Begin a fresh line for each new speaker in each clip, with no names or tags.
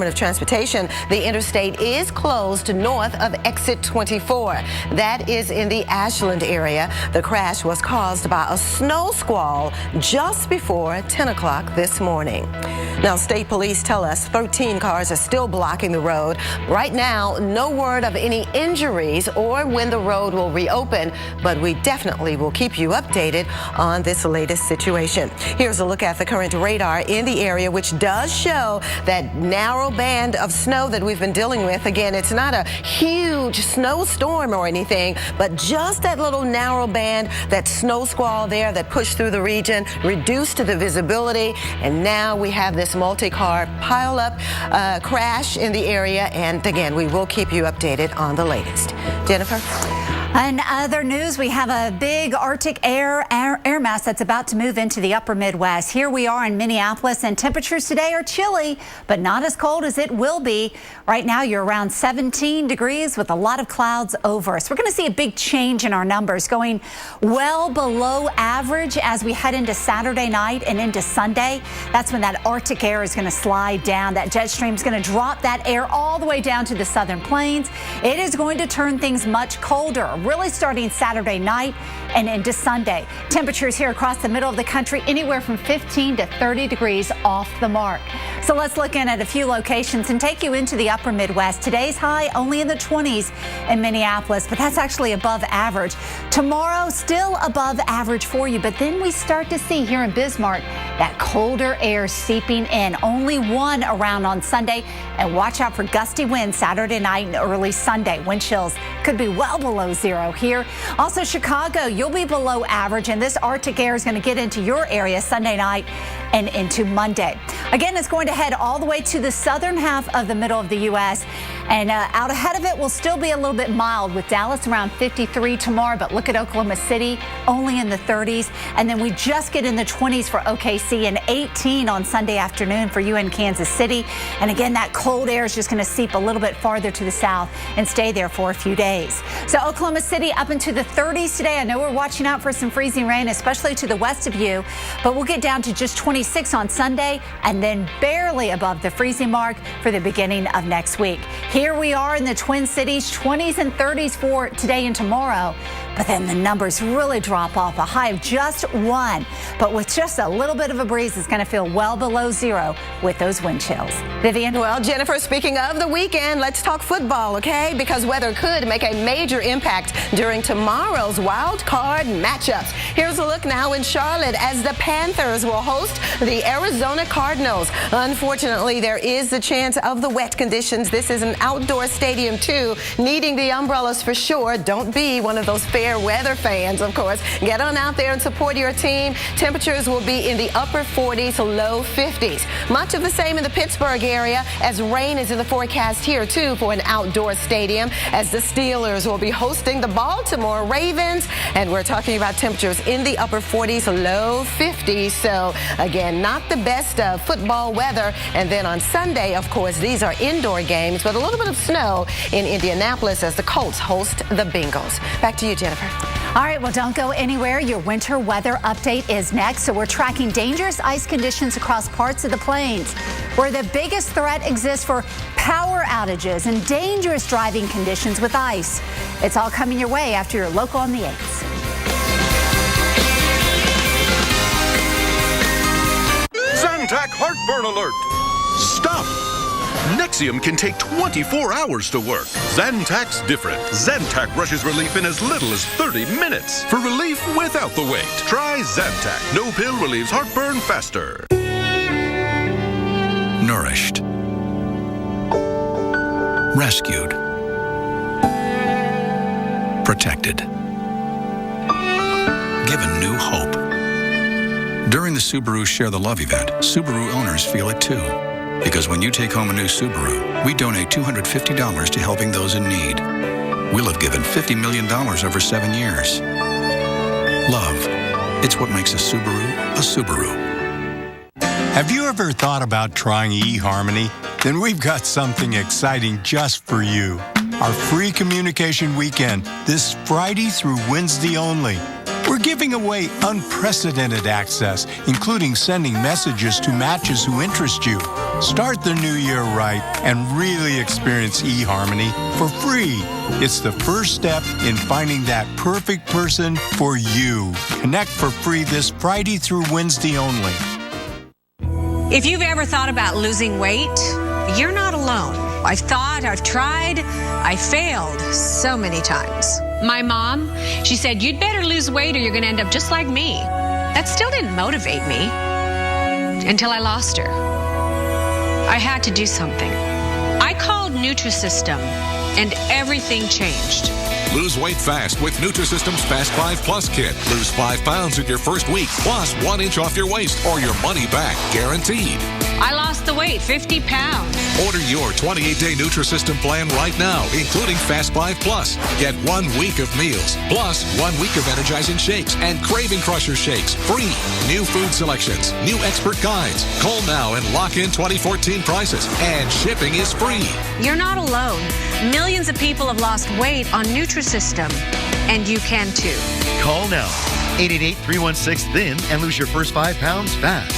of Transportation, the interstate is closed north of exit 24. That is in the Ashland area. The crash was caused by a snow squall just before 10 o'clock this morning. Now, state police tell us 13 cars are still blocking the road. Right now, no word of any injuries or when the road will reopen, but we definitely will keep you updated on this latest situation. Here's a look at the current radar in the area, which does show that narrow band of snow that we've been dealing with. Again, it's not a huge snowstorm or anything, but just that little narrow band, that snow squall there that pushed through the region, reduced the visibility, and now we have this multi-car pile-up crash in the area. And again, we will keep you updated on the latest. Jennifer?
In other news, we have a big Arctic air mass that's about to move into the upper Midwest. Here we are in Minneapolis, and temperatures today are chilly, but not as cold as it will be. Right now, you're around 17 degrees with a lot of clouds over us. We're going to see a big change in our numbers, going well below average as we head into Saturday night and into Sunday. That's when that Arctic air is going to slide down. That jet stream is going to drop that air all the way down to the southern plains. It is going to turn things much colder, really starting Saturday night and into Sunday. Temperatures here across the middle of the country anywhere from 15 to 30 degrees off the mark. So let's look in at a few locations and take you into the upper Midwest. Today's high only in the 20s in Minneapolis, but that's actually above average. Tomorrow still above average for you, but then we start to see here in Bismarck that colder air seeping in. Only one around on Sunday, and watch out for gusty winds Saturday night and early Sunday. Wind chills could be well below zero here. Also Chicago, you'll be below average, and this Arctic air is going to get into your area Sunday night and into Monday. Again, it's going to head all the way to the southern half of the middle of the U.S. And out ahead of it will still be a little bit mild, with Dallas around 53 tomorrow. But look at Oklahoma City, only in the 30s. And then we just get in the 20s for OKC and 18 on Sunday afternoon for you in Kansas City. And again, that cold air is just going to seep a little bit farther to the south and stay there for a few days. So Oklahoma City up into the 30s today. I know we're watching out for some freezing rain, especially to the west of you. But we'll get down to just 26 on Sunday and then barely above the freezing mark for the beginning of next week. Here we are in the Twin Cities, 20s and 30s for today and tomorrow. But then the numbers really drop off, a high of just 1. But with just a little bit of a breeze, it's going to feel well below zero with those wind chills. Vivian?
Well, Jennifer, speaking of the weekend, let's talk football, okay? Because weather could make a major impact during tomorrow's wild card matchups. Here's a look now in Charlotte as the Panthers will host the Arizona Cardinals. Unfortunately, there is the chance of the wet conditions. This is an outdoor stadium, too, needing the umbrellas for sure. Don't be one of those fair weather fans, of course. Get on out there and support your team. Temperatures will be in the upper 40s to low 50s. Much of the same in the Pittsburgh area, as rain is in the forecast here, too, for an outdoor stadium, as the Steelers will be hosting the Baltimore Ravens. And we're talking about temperatures in the upper 40s to low 50s. So, again, not the best football weather. And then on Sunday, of course, these are indoor games, but a little bit of snow in Indianapolis as the Colts host the Bengals. Back to you, Jennifer.
All right, well, don't go anywhere. Your winter weather update is next. So we're tracking dangerous ice conditions across parts of the plains, where the biggest threat exists for power outages and dangerous driving conditions with ice. It's all coming your way after your local on the 8s.
Zantac heartburn alert. Stop. Nexium can take 24 hours to work. Zantac's different. Zantac rushes relief in as little as 30 minutes. For relief without the wait, try Zantac. No pill relieves heartburn faster.
Nourished. Rescued. Protected. Given new hope. During the Subaru Share the Love event, Subaru owners feel it too. Because when you take home a new Subaru, we donate $250 to helping those in need. We'll have given $50 million over 7 years. Love, it's what makes a Subaru.
Have you ever thought about trying eHarmony? Then we've got something exciting just for you. Our free communication weekend, this Friday through Wednesday only. We're giving away unprecedented access, including sending messages to matches who interest you. Start the new year right and really experience eHarmony for free. It's the first step in finding that perfect person for you. Connect for free this Friday through Wednesday only.
If you've ever thought about losing weight, you're not alone. I've thought, I've tried, I failed so many times. My mom, she said, you'd better lose weight or you're going to end up just like me. That still didn't motivate me until I lost her. I had to do something. I called Nutrisystem and everything changed.
Lose weight fast with Nutrisystem's Fast 5 Plus kit. Lose 5 pounds in your first week, plus 1 inch off your waist or your money back, guaranteed.
I lost the weight, 50 pounds.
Order your 28-day Nutrisystem plan right now, including Fast 5 Plus. Get 1 week of meals, plus 1 week of energizing shakes and Craving Crusher shakes, free. New food selections, new expert guides. Call now and lock in 2014 prices, and shipping is free.
You're not alone. Millions of people have lost weight on Nutrisystem, and you can too.
Call now, 888-316-THIN, and lose your first 5 pounds fast.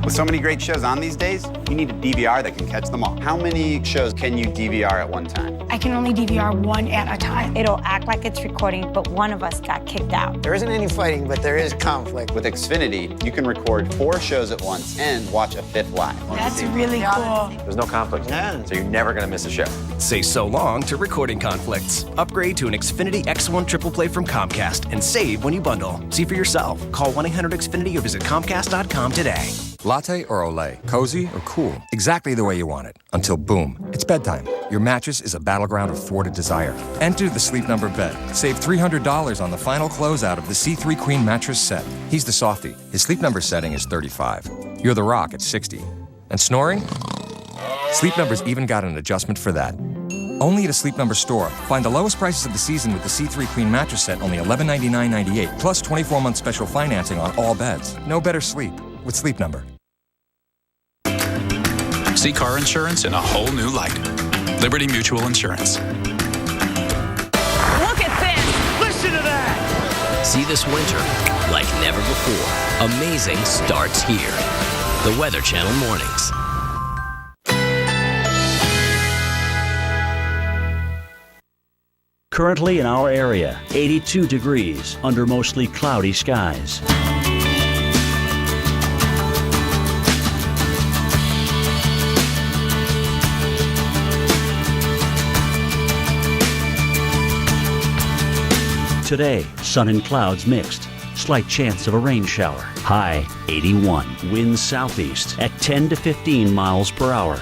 With so many great shows on these days, you need a DVR that can catch them all. How many shows can you DVR at one time?
I can only DVR 1 at a time.
It'll act like it's recording, but one of us got kicked out.
There isn't any fighting, but there is conflict.
With Xfinity, you can record 4 shows at once and watch a 5th live.
That's really cool.
There's no conflict, so you're never going to miss a show.
Say so long to recording conflicts. Upgrade to an Xfinity X1 Triple Play from Comcast and save when you bundle. See for yourself. Call 1-800-XFINITY or visit Comcast.com today.
Latte or Olay, cozy or cool, exactly the way you want it. Until boom, it's bedtime. Your mattress is a battleground of thwarted desire. Enter the Sleep Number bed. Save $300 on the final closeout of the C3 Queen mattress set. He's the softie. His Sleep Number setting is 35. You're the rock at 60. And snoring? Sleep Number's even got an adjustment for that. Only at a Sleep Number store. Find the lowest prices of the season with the C3 Queen mattress set, only $1199.98, plus 24-month special financing on all beds. No better sleep with Sleep Number.
See car insurance in a whole new light. Liberty Mutual Insurance.
Look at this! Listen to that!
See this winter like never before. Amazing starts here. The Weather Channel Mornings.
Currently in our area, 82 degrees under mostly cloudy skies. Today, sun and clouds mixed. Slight chance of a rain shower. High 81. Winds southeast at 10 to 15 miles per hour.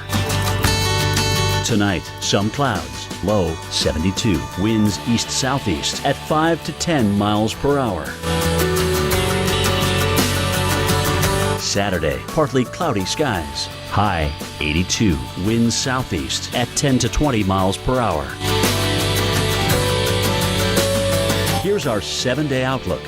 Tonight, some clouds. Low 72. Winds east-southeast at 5 to 10 miles per hour. Saturday, partly cloudy skies. High 82. Winds southeast at 10 to 20 miles per hour. Here's our 7-day outlook.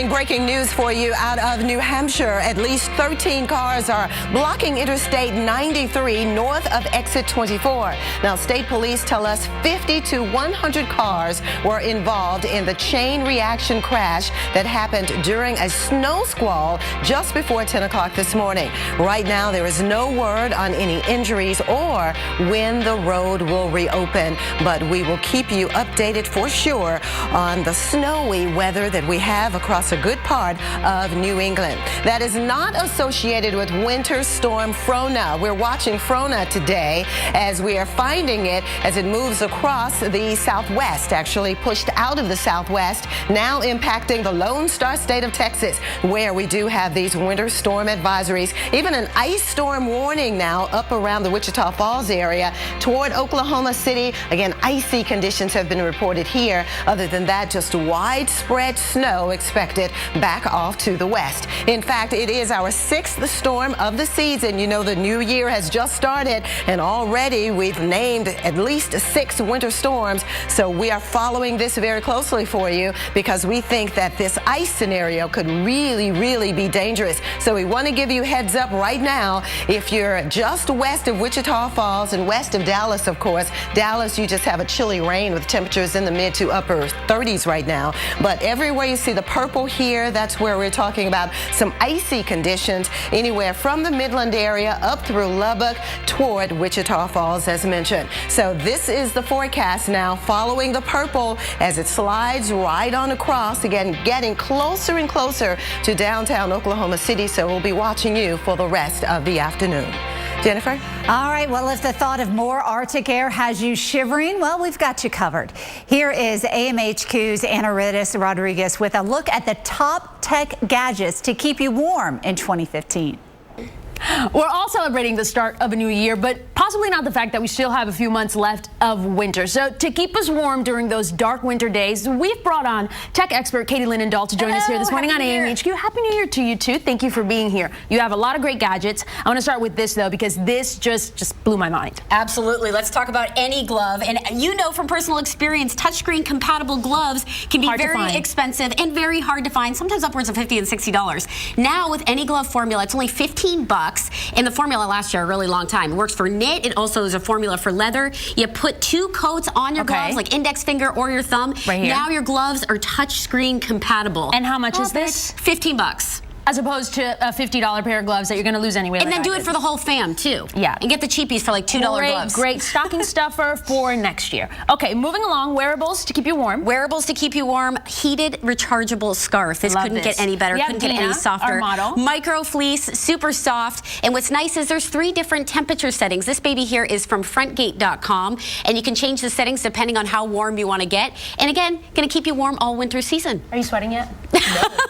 Breaking news for you out of New Hampshire. At least 13 cars are blocking Interstate 93 north of exit 24. Now, state police tell us 50 to 100 cars were involved in the chain reaction crash that happened during a snow squall just before 10 o'clock this morning. Right now, there is no word on any injuries or when the road will reopen, but we will keep you updated for sure on the snowy weather that we have across a good part of New England. That is not associated with Winter Storm Frona. We're watching Frona today as we are finding it as it moves across the southwest, actually pushed out of the southwest, now impacting the Lone Star State of Texas, where we do have these winter storm advisories. Even an ice storm warning now up around the Wichita Falls area toward Oklahoma City. Again, icy conditions have been reported here. Other than that, just widespread snow expected deflected back off to the west. In fact, it is our 6th storm of the season. You know, the new year has just started, and already we've named at least 6 winter storms. So we are following this very closely for you because we think that this ice scenario could really be dangerous. So we want to give you heads up right now. If you're just west of Wichita Falls and west of Dallas, of course, Dallas, you just have a chilly rain with temperatures in the mid to upper 30s right now. But everywhere you see the purple here, that's where we're talking about some icy conditions anywhere from the Midland area up through Lubbock toward Wichita Falls, as mentioned. So this is the forecast now, following the purple as it slides right on across, again, getting closer and closer to downtown Oklahoma City. So we'll be watching you for the rest of the afternoon. Jennifer?
All right, well, if the thought of more Arctic air has you shivering, well, we've got you covered. Here is AMHQ's Ana Ritis Rodriguez with a look at the top tech gadgets to keep you warm in 2015.
We're all celebrating the start of a new year, but possibly not the fact that we still have a few months left of winter. So to keep us warm during those dark winter days, we've brought on tech expert Katie Linendahl to join us here this morning on AMHQ. Happy New Year to you too. Thank you for being here. You have a lot of great gadgets. I want to start with this though, because this just blew my mind.
Absolutely. Let's talk about AnyGlove. And you know from personal experience, touchscreen compatible gloves can be very expensive and very hard to find, sometimes upwards of $50 and $60. Now with AnyGlove formula, it's only $15. And the formula lasts you a really long time. It works for knit. It also is a formula for leather. You put 2 coats on your gloves, like index finger or your thumb.
Right here.
Now your gloves are touchscreen compatible.
And how much is this?
$15.
As opposed to a $50 pair of gloves that you're going to lose anyway.
And then do it for the whole fam, too.
Yeah.
And get the cheapies for like $2 gloves.
Great stocking stuffer for next year. Okay, moving along, wearables to keep you warm.
Wearables to keep you warm. Heated rechargeable scarf. This couldn't get any better. Couldn't get any softer.
Our model.
Micro fleece, super soft. And what's nice is there's 3 different temperature settings. This baby here is from frontgate.com. And you can change the settings depending on how warm you want to get. And again, going to keep you warm all winter season.
Are you sweating yet? No.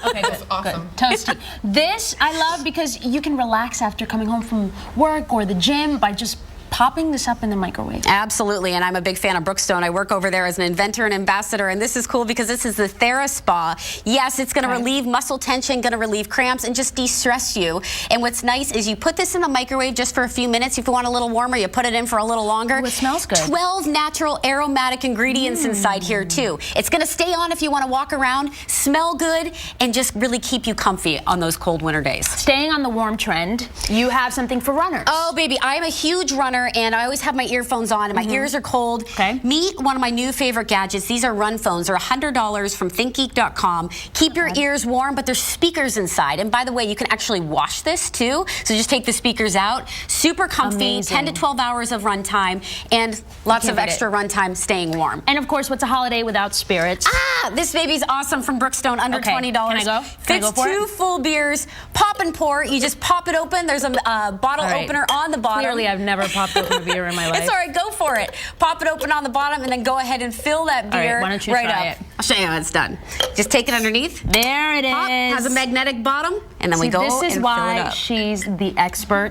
Okay, good.
Awesome.
Good. Toasty. This I love because you can relax after coming home from work or the gym by just popping this up in the microwave.
Absolutely, and I'm a big fan of Brookstone. I work over there as an inventor and ambassador, and this is cool because this is the TheraSpa. Yes, it's going to relieve muscle tension, going to relieve cramps, and just de-stress you. And what's nice is you put this in the microwave just for a few minutes. If you want a little warmer, you put it in for a little longer.
Ooh, it smells good.
12 natural aromatic ingredients inside here, too. It's going to stay on if you want to walk around, smell good, and just really keep you comfy on those cold winter days.
Staying on the warm trend, you have something for runners.
Oh, baby, I'm a huge runner, and I always have my earphones on, and my ears are cold.
Okay.
Meet one of my new favorite gadgets. These are Run phones. They're $100 from ThinkGeek.com. Keep your ears warm, but there's speakers inside. And by the way, you can actually wash this too. So just take the speakers out. Super comfy,
Amazing.
10 to 12 hours of run time, and lots of extra run time staying warm.
And of course, what's a holiday without spirits?
This baby's awesome from Brookstone, under $20.
Can I go? Can I go for it?
2 full beers, pop and pour. You just pop it open. There's a bottle opener on the bottom.
Clearly, I've never popped open a beer in my life.
It's all right, go for it. Pop it open on the bottom and then go ahead and fill that beer
why don't you try
up.
it?
I'll show you how it's done. Just take it underneath.
There it is.
Pop, has a magnetic bottom, and then we go
this is
and
why
fill it up.
She's the expert.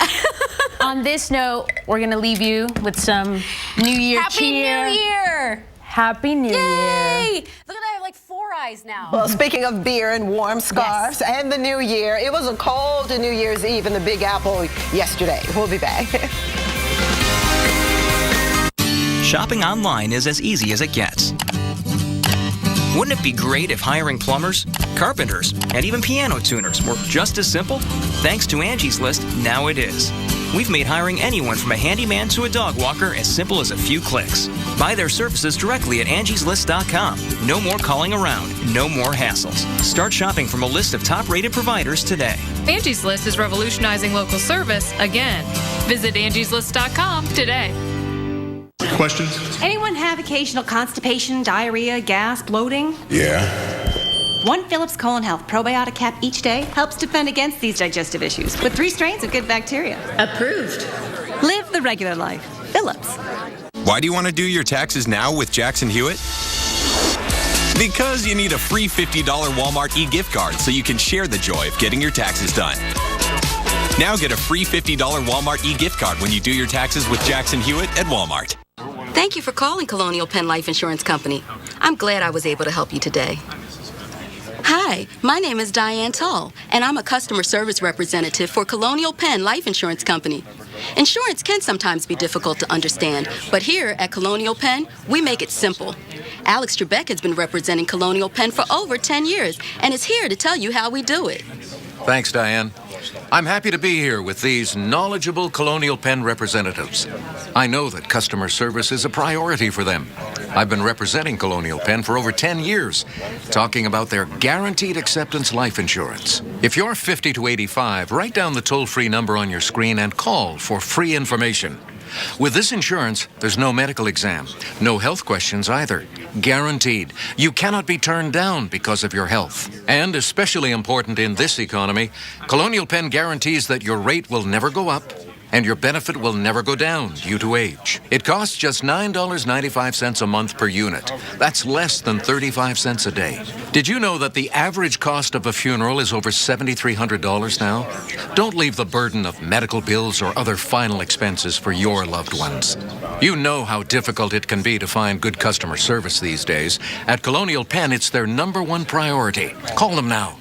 On this note, we're going to leave you with some New Year cheer.
Happy New Year!
Happy New Year.
Look at that, I have like 4 eyes now.
Well, speaking of beer and warm scarves and the new year, it was a cold New Year's Eve in the Big Apple yesterday. We'll be back.
Shopping online is as easy as it gets. Wouldn't it be great if hiring plumbers, carpenters, and even piano tuners were just as simple? Thanks to Angie's List, now it is. We've made hiring anyone from a handyman to a dog walker as simple as a few clicks. Buy their services directly at angieslist.com. No more calling around, no more hassles. Start shopping from a list of top-rated providers today.
Angie's List is revolutionizing local service again. Visit angieslist.com today.
Questions?
Anyone have occasional constipation, diarrhea, gas, bloating?
Yeah.
One Phillips Colon Health probiotic cap each day helps defend against these digestive issues with 3 strains of good bacteria. Approved. Live the regular life. Phillips.
Why do you want to do your taxes now with Jackson Hewitt? Because you need a free $50 Walmart e-gift card so you can share the joy of getting your taxes done. Now get a free $50 Walmart e-gift card when you do your taxes with Jackson Hewitt at Walmart.
Thank you for calling Colonial Penn Life Insurance Company. I'm glad I was able to help you today. How
Hi, my name is Diane Tull, and I'm a customer service representative for Colonial Penn Life Insurance Company. Insurance can sometimes be difficult to understand, but here at Colonial Penn, we make it simple. Alex Trebek has been representing Colonial Penn for over 10 years and is here to tell you how we do it.
Thanks, Diane. I'm happy to be here with these knowledgeable Colonial Penn representatives. I know that customer service is a priority for them. I've been representing Colonial Penn for over 10 years, talking about their guaranteed acceptance life insurance. If you're 50 to 85, write down the toll-free number on your screen and call for free information. With this insurance, there's no medical exam, no health questions either. Guaranteed. You cannot be turned down because of your health. And especially important in this economy, Colonial Penn guarantees that your rate will never go up and your benefit will never go down due to age. It costs just $9.95 a month per unit. That's less than 35 cents a day. Did you know that the average cost of a funeral is over $7,300 now? Don't leave the burden of medical bills or other final expenses for your loved ones. You know how difficult it can be to find good customer service these days. At Colonial Penn, it's their #1 priority. Call them now.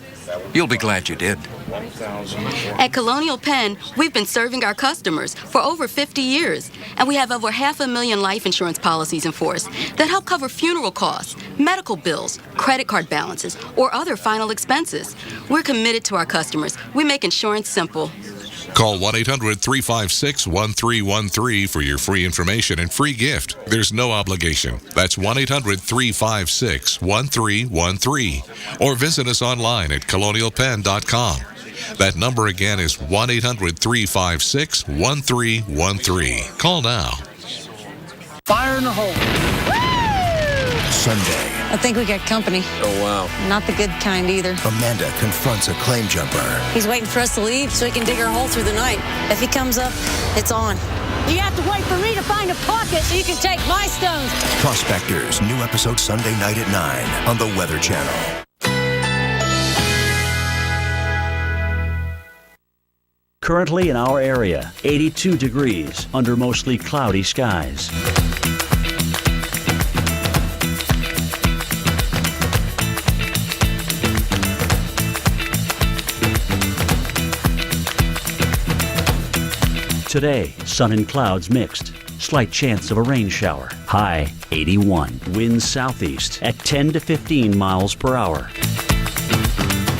You'll be glad you did.
At Colonial Penn, we've been serving our customers for over 50 years, and we have over 500,000 life insurance policies in force that help cover funeral costs, medical bills, credit card balances, or other final expenses. We're committed to our customers. We make insurance simple.
Call 1-800-356-1313 for your free information and free gift. There's no obligation. That's 1-800-356-1313. Or visit us online at colonialpenn.com. That number again is 1-800-356-1313. Call now.
Fire in the hole.
Sunday.
I think we got company.
Oh, wow.
Not the good kind either.
Amanda confronts a claim jumper.
He's waiting for us to leave so he can dig our hole through the night. If he comes up, it's on. You have to wait for me to find a pocket so you can take my stones.
Prospectors, new episode Sunday night at 9 on the Weather Channel.
Currently in our area, 82 degrees under mostly cloudy skies. Today, sun and clouds mixed. Slight chance of a rain shower. High 81. Winds southeast at 10 to 15 miles per hour.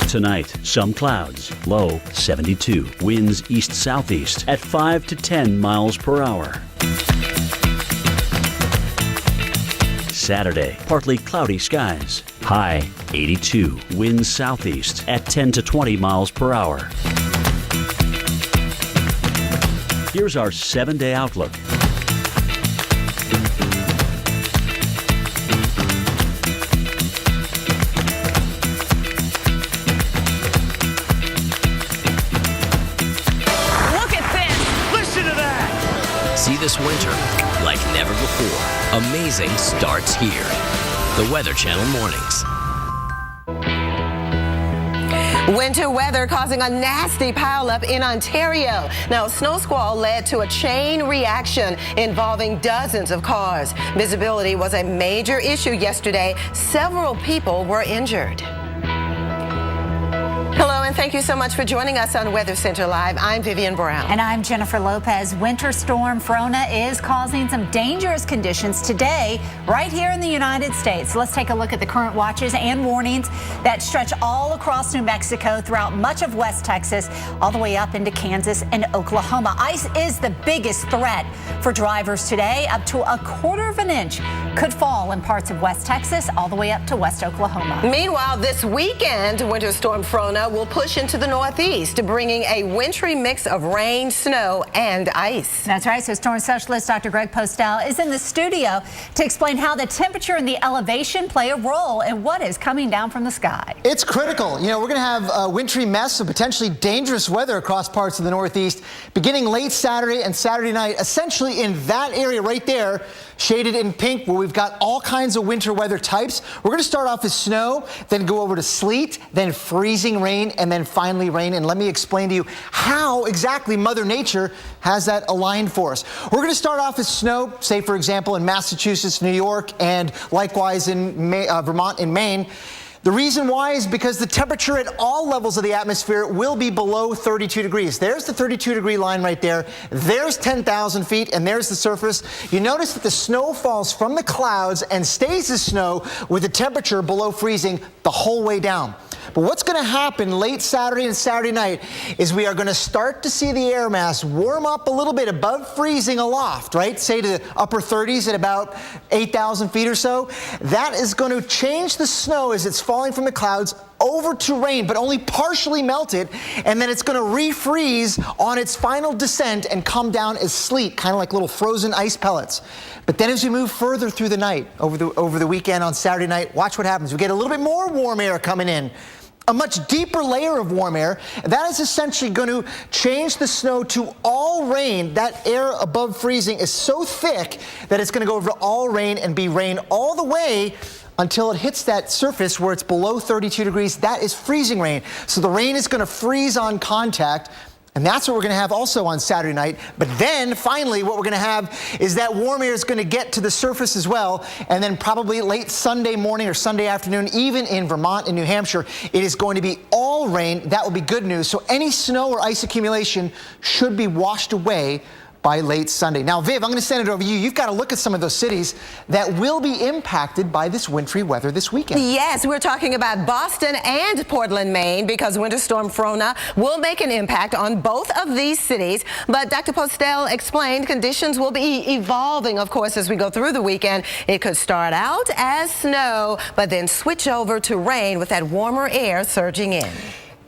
Tonight, some clouds. Low 72. Winds east-southeast at 5 to 10 miles per hour. Saturday, partly cloudy skies. High 82. Winds southeast at 10 to 20 miles per hour. Here's our 7-day outlook.
See this winter like never before. Amazing starts here. The Weather Channel Mornings.
Winter weather causing a nasty pileup in Ontario. Now, a snow squall led to a chain reaction involving dozens of cars. Visibility was a major issue yesterday. Several people were injured. Hello, and thank you so much for joining us on Weather Center Live. I'm Vivian Brown.
And I'm Jennifer Lopez. Winter storm Frona is causing some dangerous conditions today right here in the United States. Let's take a look at the current watches and warnings that stretch all across New Mexico, throughout much of West Texas, all the way up into Kansas and Oklahoma. Ice is the biggest threat for drivers today. Up to 1/4 of an inch could fall in parts of West Texas, all the way up to West Oklahoma.
Meanwhile, this weekend, Winter storm Frona will push into the northeast, bringing a wintry mix of rain, snow, and ice.
That's right. So storm specialist Dr. Greg Postel is in the studio to explain how the temperature and the elevation play a role in what is coming down from the sky.
It's critical. You know, we're going to have a wintry mess of potentially dangerous weather across parts of the northeast beginning late Saturday and Saturday night, essentially in that area right there, shaded in pink, where we've got all kinds of winter weather types. We're going to start off with snow, then go over to sleet, then freezing rain, and then finally rain. And let me explain to you how exactly Mother Nature has that aligned for us. We're going to start off with snow, say, for example, in Massachusetts, New York, and likewise in Vermont and Maine. The reason why is because the temperature at all levels of the atmosphere will be below 32 degrees. There's the 32-degree line right there. There's 10,000 feet, and there's the surface. You notice that the snow falls from the clouds and stays as snow with the temperature below freezing the whole way down. But what's going to happen late Saturday and Saturday night is we are going to start to see the air mass warm up a little bit above freezing aloft, right? Say to the upper 30s at about 8,000 feet or so. That is going to change the snow as it's falling from the clouds over to rain, but only partially melt it, and then it's going to refreeze on its final descent and come down as sleet, kind of like little frozen ice pellets. But then as we move further through the night, over the weekend on Saturday night, watch what happens. We get a little bit more warm air coming in. A much deeper layer of warm air. That is essentially going to change the snow to all rain. That air above freezing is so thick that it's going to go over to all rain and be rain all the way until it hits that surface where it's below 32 degrees. That is freezing rain. So the rain is going to freeze on contact. And that's what we're going to have also on Saturday night. But then, finally, what we're going to have is that warm air is going to get to the surface as well. And then probably late Sunday morning or Sunday afternoon, even in Vermont and New Hampshire, it is going to be all rain. That will be good news. So any snow or ice accumulation should be washed away by late Sunday. Now, Viv, I'm going to send it over to you. You've got to look at some of those cities that will be impacted by this wintry weather this weekend.
Yes, we're talking about Boston and Portland, Maine, because Winter Storm Frona will make an impact on both of these cities. But Dr. Postel explained conditions will be evolving, of course, as we go through the weekend. It could start out as snow, but then switch over to rain with that warmer air surging in.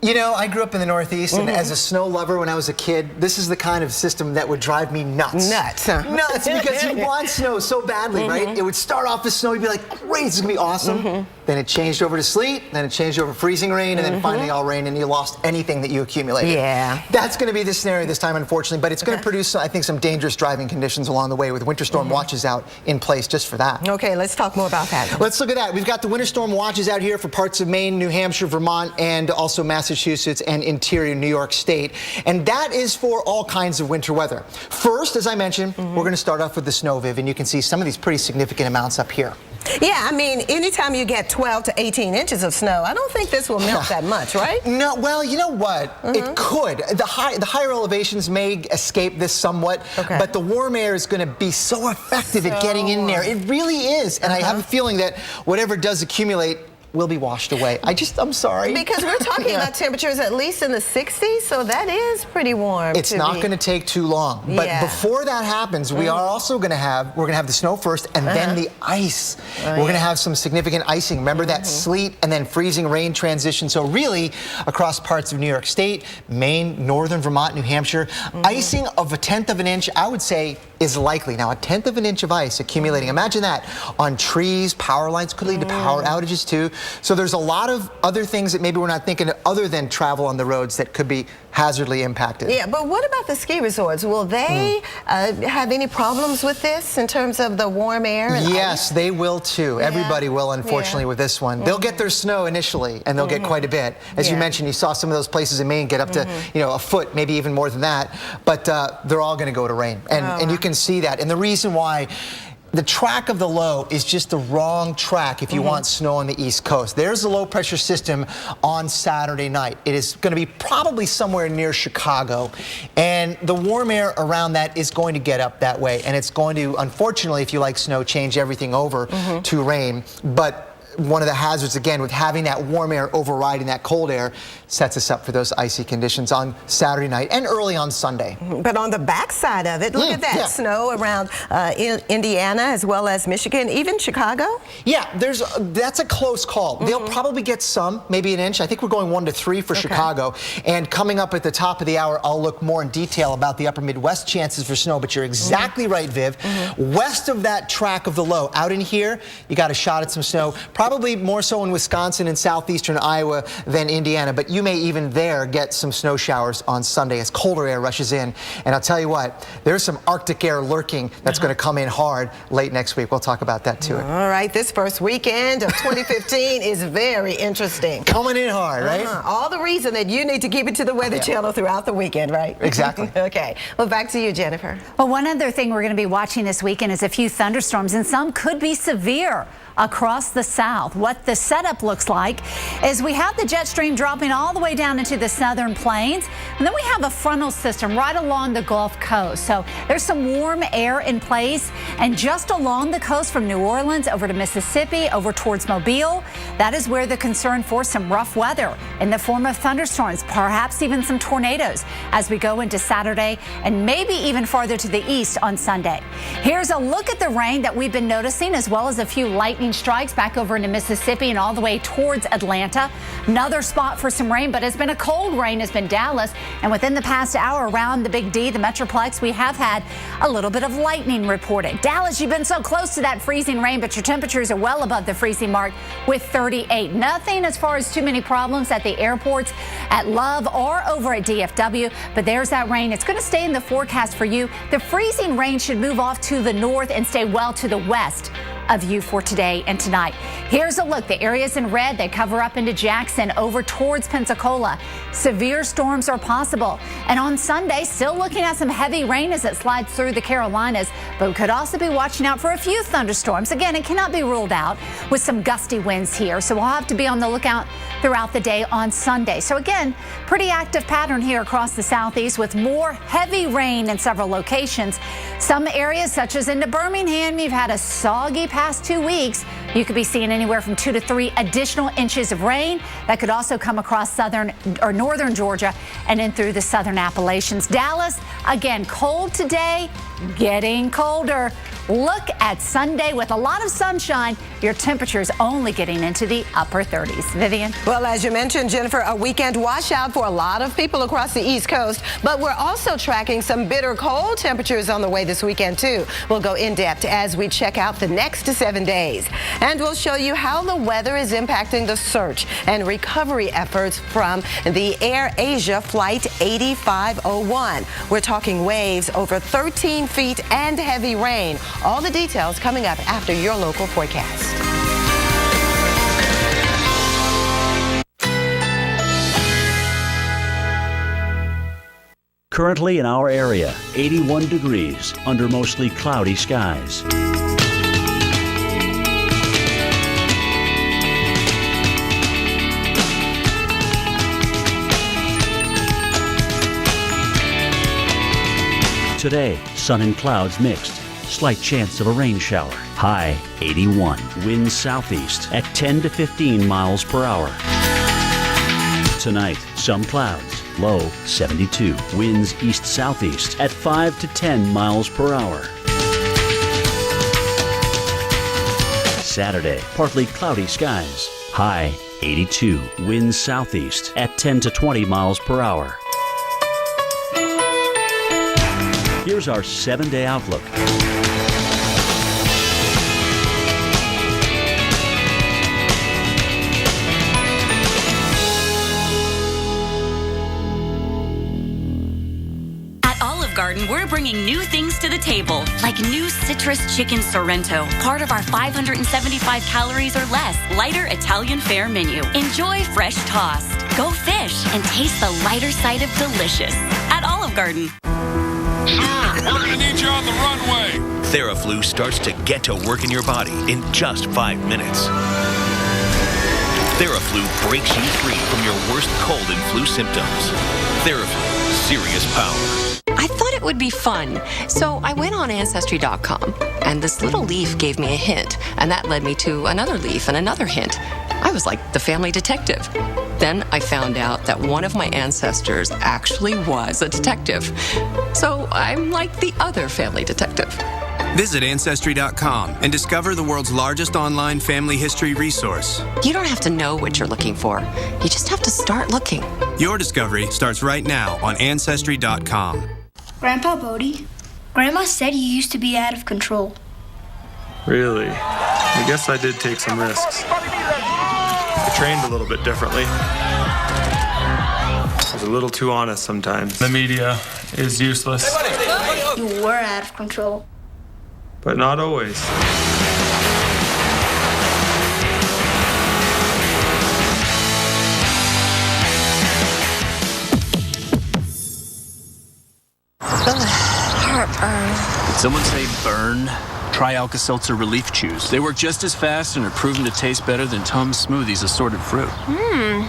You know, I grew up in the Northeast, and as a snow lover when I was a kid, this is the kind of system that would drive me nuts.
Nuts, huh?
Nuts, because you want snow so badly, right? It would start off as snow, you'd be like, great, this is going to be awesome. Then it changed over to sleet, then it changed over to freezing rain, and then finally all rain, and you lost anything that you accumulated.
Yeah.
That's going to be the scenario this time, unfortunately, but it's going to produce, I think, some dangerous driving conditions along the way with winter storm watches out in place just for that.
Okay, let's talk more about that.
Let's look at that. We've got the winter storm watches out here for parts of Maine, New Hampshire, Vermont, and also Massachusetts and interior New York State. And that is for all kinds of winter weather. First, as I mentioned, we're going to start off with the snow, Viv, and you can see some of these pretty significant amounts up here.
Yeah, I mean, anytime you get 12 to 18 inches of snow, I don't think this will melt that much, right?
No, well, you know what? It could. The higher elevations may escape this somewhat, but the warm air is going to be so effective at getting in there. It really is. And I have a feeling that whatever does accumulate will be washed away. I'm sorry.
Because we're talking about temperatures at least in the 60s, so that is pretty warm.
It's not going to take too long. But before that happens, we are also going to have, we're going to have the snow first and then the ice. We're going to have some significant icing. Remember that sleet and then freezing rain transition. So really, across parts of New York State, Maine, northern Vermont, New Hampshire, icing of 1/10 of an inch, I would say, is likely. Now, 1/10 of an inch of ice accumulating. Imagine that on trees, power lines, could lead to power outages too. So there's a lot of other things that maybe we're not thinking of other than travel on the roads that could be hazardly impacted.
Yeah, but what about the ski resorts? Will they have any problems with this in terms of the warm air? And
yes, they will too. Everybody will, unfortunately, with this one. They'll get their snow initially, and they'll get quite a bit. As you mentioned, you saw some of those places in Maine get up to, you know, a foot, maybe even more than that. But they're all going to go to rain, and you can see that. And the reason why, the track of the low is just the wrong track if you want snow on the East Coast. There's the low pressure system on Saturday night. It is going to be probably somewhere near Chicago, and the warm air around that is going to get up that way, and it's going to, unfortunately, if you like snow, change everything over to rain. But one of the hazards, again, with having that warm air overriding that cold air, sets us up for those icy conditions on Saturday night and early on Sunday.
But on the backside of it, look at that snow around Indiana as well as Michigan, even Chicago.
Yeah, that's a close call. They'll probably get some, maybe an inch. I think we're going 1 to 3 for Chicago. And coming up at the top of the hour, I'll look more in detail about the upper Midwest chances for snow. But you're exactly right, Viv. West of that track of the low, out in here, you got a shot at some snow. Probably more so in Wisconsin and southeastern Iowa than Indiana, but you may even there get some snow showers on Sunday as colder air rushes in. And I'll tell you what, there's some Arctic air lurking that's going to come in hard late next week. We'll talk about that too.
All right, this first weekend of 2015 is very interesting.
Coming in hard, right?
All the reason that you need to keep it to the Weather Channel throughout the weekend, right?
Exactly.
Okay, well, back to you, Jennifer.
Well, one other thing we're going to be watching this weekend is a few thunderstorms, and some could be severe. across the south. What the setup looks like is we have the jet stream dropping all the way down into the southern plains, and then we have a frontal system right along the Gulf Coast. So there's some warm air in place, and just along the coast from New Orleans over to Mississippi, over towards Mobile, that is where the concern for some rough weather in the form of thunderstorms, perhaps even some tornadoes as we go into Saturday and maybe even farther to the east on Sunday. Here's a look at the rain that we've been noticing, as well as a few lightning strikes back over into Mississippi and all the way towards Atlanta. Another spot for some rain, but it's been a cold rain, has been Dallas. And within the past hour around the Big D, the Metroplex, we have had a little bit of lightning reported. Dallas, you've been so close to that freezing rain, but your temperatures are well above the freezing mark with 38. Nothing as far as too many problems at the airports, at Love or over at DFW, but there's that rain. It's going to stay in the forecast for you. The freezing rain should move off to the north and stay well to the west of you for today and tonight. Here's a look. The areas in red, they cover up into Jackson over towards Pensacola. Severe storms are possible. And on Sunday, still looking at some heavy rain as it slides through the Carolinas, but we could also be watching out for a few thunderstorms. Again, it cannot be ruled out with some gusty winds here, so we'll have to be on the lookout throughout the day on Sunday. So again, pretty active pattern here across the southeast with more heavy rain in several locations. Some areas, such as into Birmingham, you've had a soggy past 2 weeks. You could be seeing anywhere from 2 to 3 additional inches of rain that could also come across southern or northern Georgia and in through the southern Appalachians. Dallas, again, cold today, getting colder. Look at Sunday with a lot of sunshine. Your temperatures only getting into the upper 30s. Vivian?
Well, as you mentioned, Jennifer, a weekend washout for a lot of people across the East Coast, but we're also tracking some bitter cold temperatures on the way this weekend, too. We'll go in depth as we check out the next 7 days. And we'll show you how the weather is impacting the search and recovery efforts from the Air Asia Flight 8501. We're talking waves over 13 feet and heavy rain. All the details coming up after your local forecast.
Currently in our area, 81 degrees under mostly cloudy skies. Today, sun and clouds mixed. Slight chance of a rain shower. High 81. Winds southeast at 10 to 15 miles per hour. Tonight, some clouds. Low 72. Winds east-southeast at 5 to 10 miles per hour. Saturday, partly cloudy skies. High 82. Winds southeast at 10 to 20 miles per hour. Here's our 7-day outlook.
Garden, we're bringing new things to the table, like new citrus chicken Sorrento, part of our 575 calories or less lighter Italian fare menu. Enjoy fresh tossed, go fish, and taste the lighter side of delicious at Olive Garden.
Sir, we're gonna need you on the runway.
Theraflu starts to get to work in your body in just 5 minutes. Theraflu breaks you free from your worst cold and flu symptoms. Theraflu, serious power.
I thought it would be fun, so I went on Ancestry.com, and this little leaf gave me a hint, and that led me to another leaf and another hint. I was like the family detective. Then I found out that one of my ancestors actually was a detective. So I'm like the other family detective.
Visit Ancestry.com and discover the world's largest online family history resource.
You don't have to know what you're looking for. You just have to start looking.
Your discovery starts right now on Ancestry.com.
Grandpa Bodie, Grandma said you used to be out of control.
Really? I guess I did take some risks. I trained a little bit differently. I was a little too honest sometimes. The media is useless.
You were out of control.
But not always.
Heartburn.
Did someone say burn?
Try Alka-Seltzer Relief Chews. They work just as fast and are proven to taste better than Tums Smoothies assorted fruit.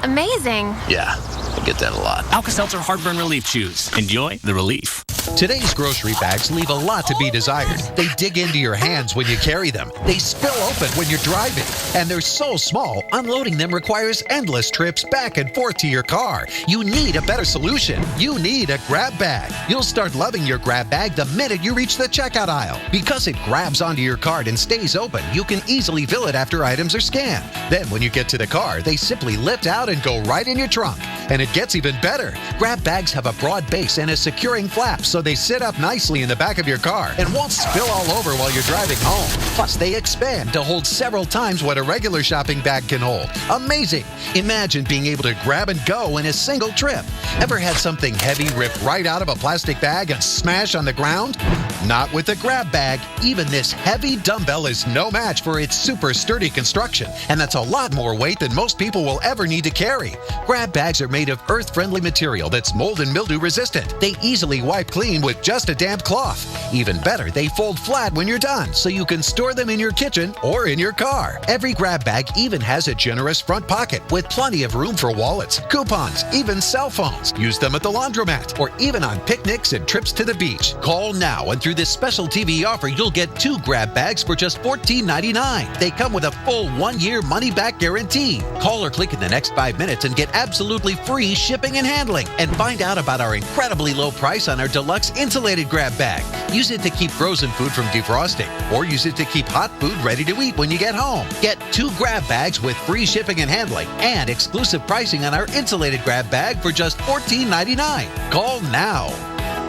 Amazing.
Yeah, I get that a lot.
Alka-Seltzer Heartburn Relief Chews. Enjoy the relief.
Today's grocery bags leave a lot to be desired. They dig into your hands when you carry them. They spill open when you're driving. And they're so small, unloading them requires endless trips back and forth to your car. You need a better solution. You need a grab bag. You'll start loving your grab bag the minute you reach the checkout aisle. Because it grabs onto your card and stays open, you can easily fill it after items are scanned. Then when you get to the car, they simply lift out and go right in your trunk. And it gets even better. Grab bags have a broad base and a securing flap, so they sit up nicely in the back of your car and won't spill all over while you're driving home. Plus, they expand to hold several times what a regular shopping bag can hold. Amazing! Imagine being able to grab and go in a single trip. Ever had something heavy rip right out of a plastic bag and smash on the ground? Not with the grab bag. Even this heavy dumbbell is no match for its super sturdy construction, and that's a lot more weight than most people will ever need to carry. Grab bags are made of earth-friendly material that's mold and mildew resistant. They easily wipe clean with just a damp cloth. Even better, they fold flat when you're done, so you can store them in your kitchen or in your car. Every grab bag even has a generous front pocket with plenty of room for wallets, coupons, even cell phones. Use them at the laundromat or even on picnics and trips to the beach. Call now, and through this special TV offer, you'll get 2 grab bags for just $14.99. They come with a full 1-year money-back guarantee. Call or click in the next 5 minutes and get absolutely free shipping and handling. And find out about our incredibly low price on our deluxe insulated grab bag. Use it to keep frozen food from defrosting, or use it to keep hot food ready to eat when you get home. Get 2 grab bags with free shipping and handling and exclusive pricing on our insulated grab bag for just $14.99. Call now.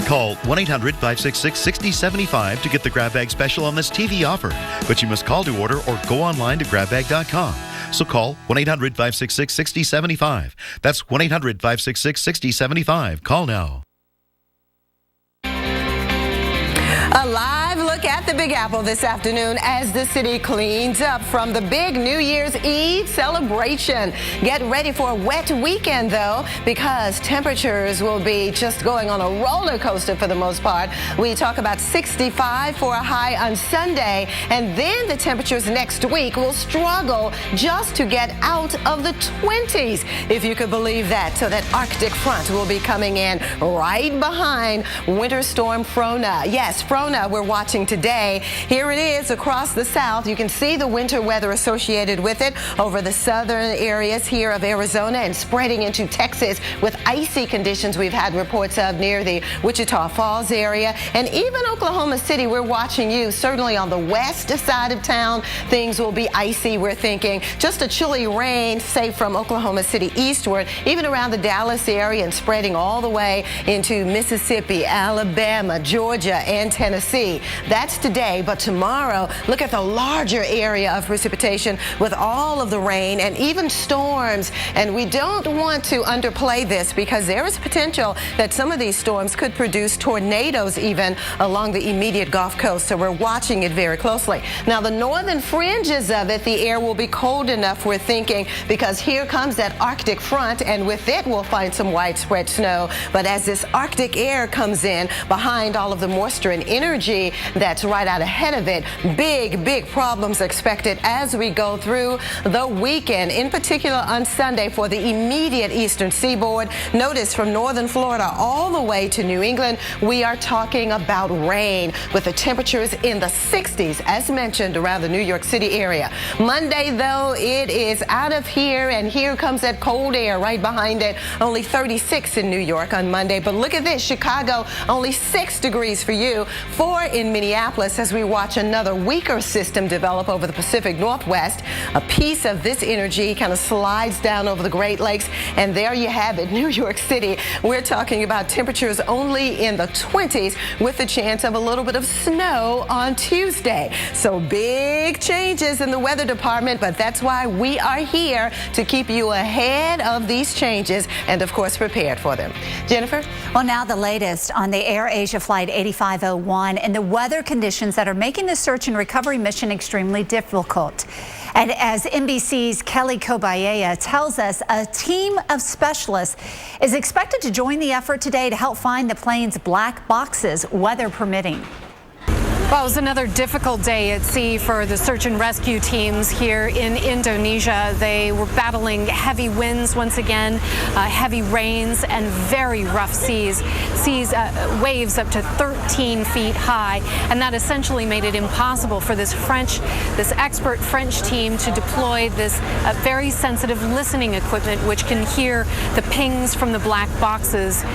Call 1-800-566-6075 to get the grab bag special on this TV offer. But you must call to order or go online to grabbag.com. So call 1-800-566-6075. That's 1-800-566-6075. Call now.
A live look at the Big Apple this afternoon as the city cleans up from the big New Year's Eve celebration. Get ready for a wet weekend, though, because temperatures will be just going on a roller coaster for the most part. We talk about 65 for a high on Sunday, and then the temperatures next week will struggle just to get out of the 20s, if you could believe that. So that Arctic front will be coming in right behind Winter Storm Frona. Yes, Frona we're watching today. Here it is across the south. You can see the winter weather associated with it over the southern areas here of Arizona and spreading into Texas with icy conditions we've had reports of near the Wichita Falls area. And even Oklahoma City, we're watching you. Certainly on the west side of town, things will be icy. We're thinking just a chilly rain, say from Oklahoma City eastward, even around the Dallas area and spreading all the way into Mississippi, Alabama, Georgia, and Tennessee. That's today, but tomorrow, look at the larger area of precipitation with all of the rain and even storms. And we don't want to underplay this because there is potential that some of these storms could produce tornadoes even along the immediate Gulf Coast. So we're watching it very closely. Now, the northern fringes of it, the air will be cold enough, we're thinking, because here comes that Arctic front, and with it, we'll find some widespread snow. But as this Arctic air comes in behind all of the moisture and energy that's right out ahead of it, big problems expected as we go through the weekend, in particular on Sunday for the immediate eastern seaboard. Notice from northern Florida all the way to New England, we are talking about rain with the temperatures in the 60s, as mentioned, around the New York City area. Monday, though, it is out of here, and here comes that cold air right behind it. Only 36 in New York on Monday. But look at this, Chicago, only 6 degrees for you. 4 in Minneapolis as we watch another weaker system develop over the Pacific Northwest. A piece of this energy kind of slides down over the Great Lakes, and there you have it, New York City. We're talking about temperatures only in the 20s with the chance of a little bit of snow on Tuesday. So big changes in the weather department, but that's why we are here to keep you ahead of these changes and, of course, prepared for them. Jennifer?
Well, now the latest on the Air Asia Flight 8501 and the weather conditions that are making the search and recovery mission extremely difficult. And as NBC's Kelly Kobayea tells us, a team of specialists is expected to join the effort today to help find the plane's black boxes, weather permitting.
Well, it was another difficult day at sea for the search and rescue teams here in Indonesia. They were battling heavy winds once again, heavy rains, and very rough seas. Waves up to 13 feet high, and that essentially made it impossible for this expert French team to deploy this very sensitive listening equipment, which can hear the pings from the black boxes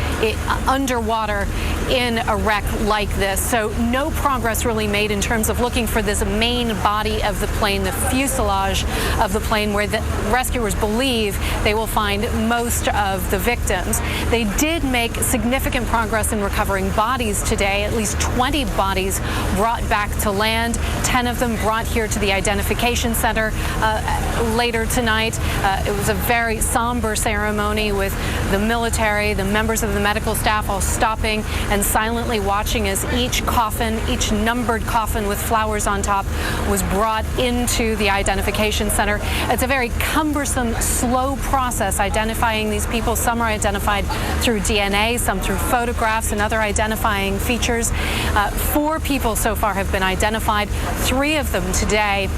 underwater in a wreck like this. So no progress really made in terms of looking for this main body of the plane, the fuselage of the plane, where the rescuers believe they will find most of the victims. They did make significant progress in recovering bodies today. At least 20 bodies brought back to land, 10 of them brought here to the identification center later tonight. It was a very somber ceremony with the military, the members of the medical staff all stopping and silently watching as each numbered coffin with flowers on top was brought into the identification center. It's a very cumbersome, slow process identifying these people. Some are identified through DNA, some through photographs and other identifying features. 4 people so far have been identified, 3 of them today.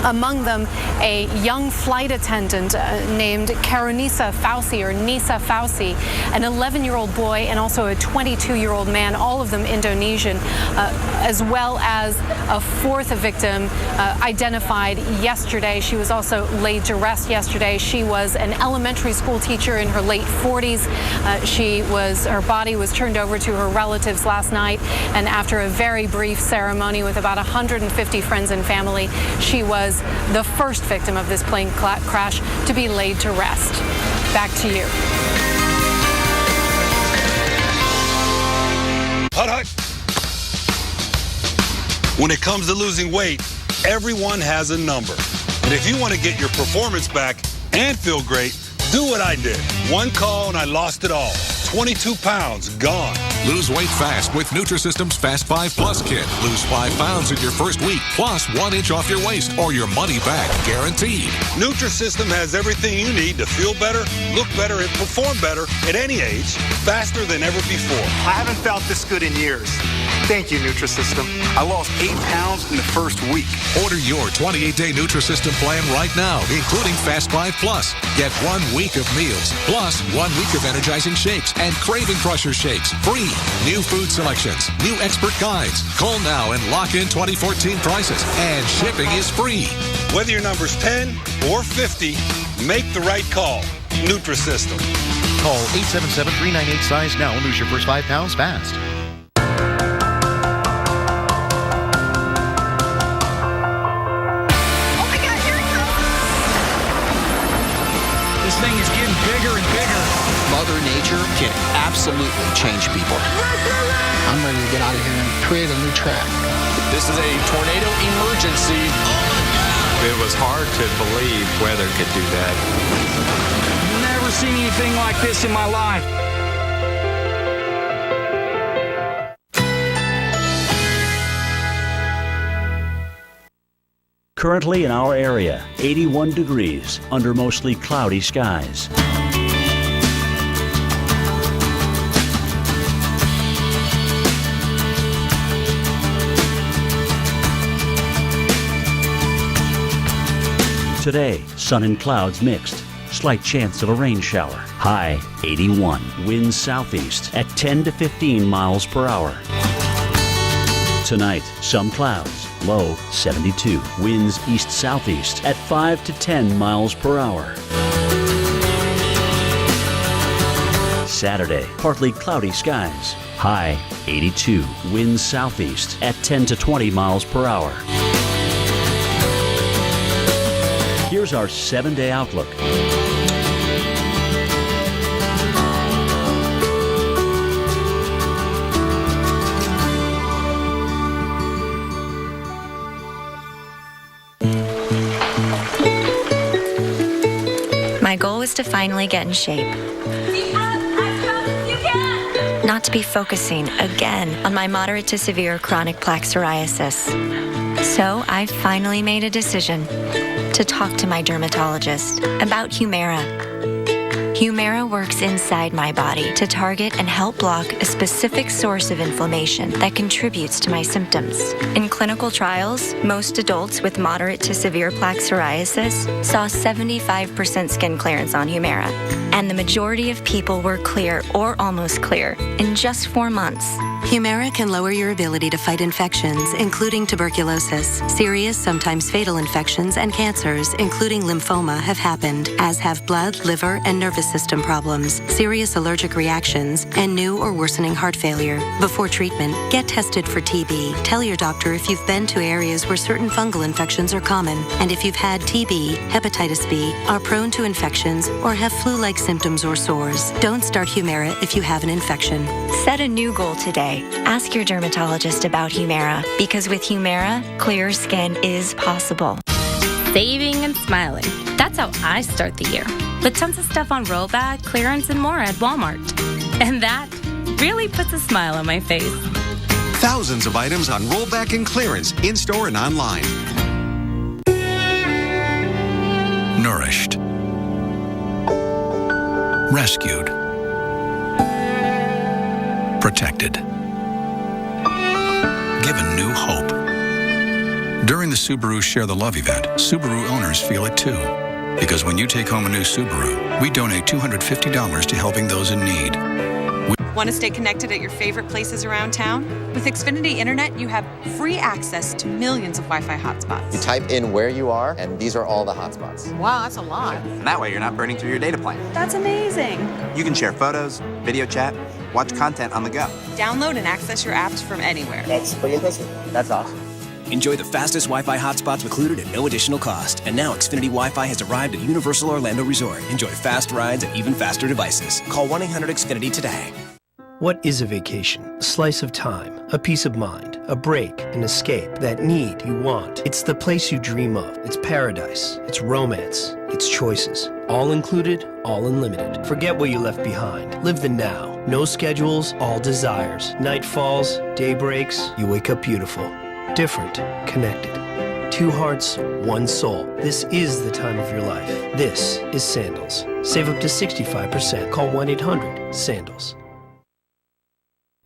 Among them, a young flight attendant named Karonisa Fauci, or Nisa Fauci, an 11-year-old boy, and also a 22-year-old man, all of them Indonesian, as well as a 4th victim identified yesterday. She was also laid to rest yesterday. She was an elementary school teacher in her late 40s. Her body was turned over to her relatives last night, and after a very brief ceremony with about 150 friends and family, she was the first victim of this plane crash to be laid to rest. Back to you.
Hut. When it comes to losing weight, everyone has a number. And if you want to get your performance back and feel great, do what I did. 1 call and I lost it all. 22 pounds gone.
Lose weight fast with Nutrisystem's Fast 5 Plus kit. Lose 5 pounds in your first week, plus 1 inch off your waist, or your money back guaranteed.
Nutrisystem has everything you need to feel better, look better, and perform better at any age, faster than ever before.
I haven't felt this good in years. Thank you, Nutrisystem. I lost 8 pounds in the first week.
Order your 28-day Nutrisystem plan right now, including Fast 5 Plus. Get 1 week of meals, plus 1 week of energizing shakes and craving crusher shakes free. New food selections, new expert guides. Call now and lock in 2014 prices, and shipping is free.
Whether your number's 10 or 50, make the right call. Nutrisystem.
Call 877-398-SIZE now and lose your first 5 pounds fast.
This thing is getting bigger and bigger.
Mother Nature can absolutely change people.
I'm ready to get out of here and create a new track.
This is a tornado emergency.
It was hard to believe weather could do that.
Never seen anything like this in my life.
Currently in our area, 81 degrees under mostly cloudy skies. Today, sun and clouds mixed. Slight chance of a rain shower. High 81. Winds southeast at 10 to 15 miles per hour. Tonight, some clouds. Low 72. Winds east-southeast at 5 to 10 miles per hour. Saturday, partly cloudy skies. High 82. Winds southeast at 10 to 20 miles per hour. Here's our 7-day outlook.
My goal is to finally get in shape. Not to be focusing again on my moderate to severe chronic plaque psoriasis. So I finally made a decision to talk to my dermatologist about Humira. Humira works inside my body to target and help block a specific source of inflammation that contributes to my symptoms. In clinical trials, most adults with moderate to severe plaque psoriasis saw 75% skin clearance on Humira, and the majority of people were clear or almost clear in just 4 months.
Humira can lower your ability to fight infections, including tuberculosis. Serious, sometimes fatal infections and cancers, including lymphoma, have happened, as have blood, liver, and nervous system problems, serious allergic reactions, and new or worsening heart failure. Before treatment, get tested for TB. Tell your doctor if you've been to areas where certain fungal infections are common, and if you've had TB, hepatitis B, are prone to infections, or have flu-like symptoms or sores. Don't start Humira if you have an infection.
Set a new goal today. Ask your dermatologist about Humira, because with Humira, clear skin is possible.
Saving and smiling. That's how I start the year. With tons of stuff on rollback, clearance, and more at Walmart. And that really puts a smile on my face.
Thousands of items on rollback and clearance, in-store and online.
Nourished. Rescued. Protected. Given new hope. During the Subaru Share the Love event, Subaru owners feel it too. Because when you take home a new Subaru, we donate $250 to helping those in need.
Want to stay connected at your favorite places around town? With Xfinity Internet, you have free access to millions of Wi-Fi hotspots.
You type in where you are, and these are all the hotspots.
Wow, that's a lot.
And that way, you're not burning through your data plan.
That's amazing.
You can share photos, video chat, watch content on the go.
Download and access your apps from anywhere.
That's pretty impressive. That's awesome.
Enjoy the fastest Wi-Fi hotspots included at no additional cost. And now Xfinity Wi-Fi has arrived at Universal Orlando Resort. Enjoy fast rides and even faster devices. Call 1-800-XFINITY today.
What is a vacation? A slice of time, a peace of mind, a break, an escape, that need you want. It's the place you dream of. It's paradise. It's romance. It's choices. All included, all unlimited. Forget what you left behind. Live the now. No schedules, all desires. Night falls, day breaks, you wake up beautiful. Different, connected. 2 hearts, 1 soul. This is the time of your life. This is Sandals. Save up to 65%. Call 1-800-SANDALS.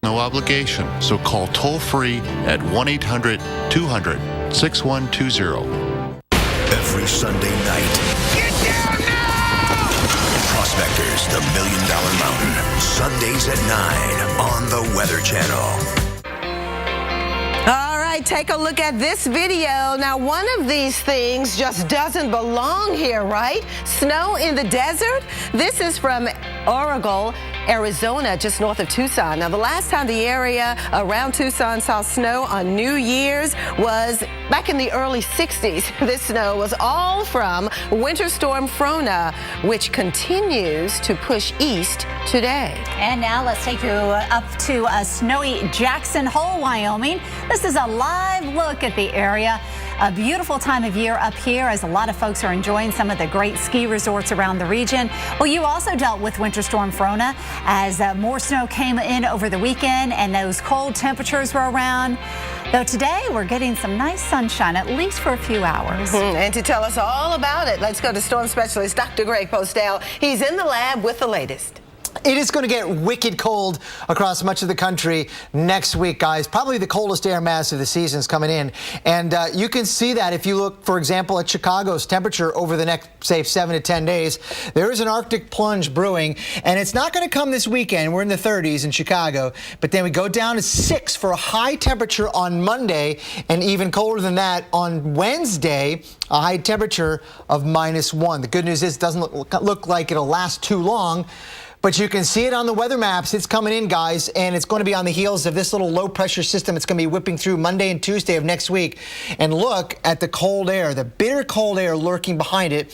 No obligation, so call toll-free at 1-800-200-6120.
Every Sunday night. Get down now! Prospectors, the $1 Million Mountain. Sundays at 9 on the Weather Channel.
All right, take a look at this video. Now, one of these things just doesn't belong here, right? Snow in the desert? This is from Oroville, Arizona, just north of Tucson. Now, the last time the area around Tucson saw snow on New Year's was back in the early 60s. This snow was all from Winter Storm Frona, which continues to push east today.
And now let's take you up to snowy Jackson Hole, Wyoming. This is a live look at the area. A beautiful time of year up here as a lot of folks are enjoying some of the great ski resorts around the region. Well, you also dealt with Winter Storm Frona as more snow came in over the weekend and those cold temperatures were around. Though today we're getting some nice sunshine, at least for a few hours.
And to tell us all about it, let's go to storm specialist Dr. Greg Postel. He's in the lab with the latest.
It is going to get wicked cold across much of the country next week, guys. Probably the coldest air mass of the season is coming in. And you can see that if you look, for example, at Chicago's temperature over the next, say, 7 to 10 days. There is an Arctic plunge brewing, and it's not going to come this weekend. We're in the 30s in Chicago. But then we go down to 6 for a high temperature on Monday, and even colder than that on Wednesday, a high temperature of -1. The good news is it doesn't look like it'll last too long. But you can see it on the weather maps. It's coming in, guys, and it's going to be on the heels of this little low-pressure system. It's going to be whipping through Monday and Tuesday of next week. And look at the cold air, the bitter cold air lurking behind it.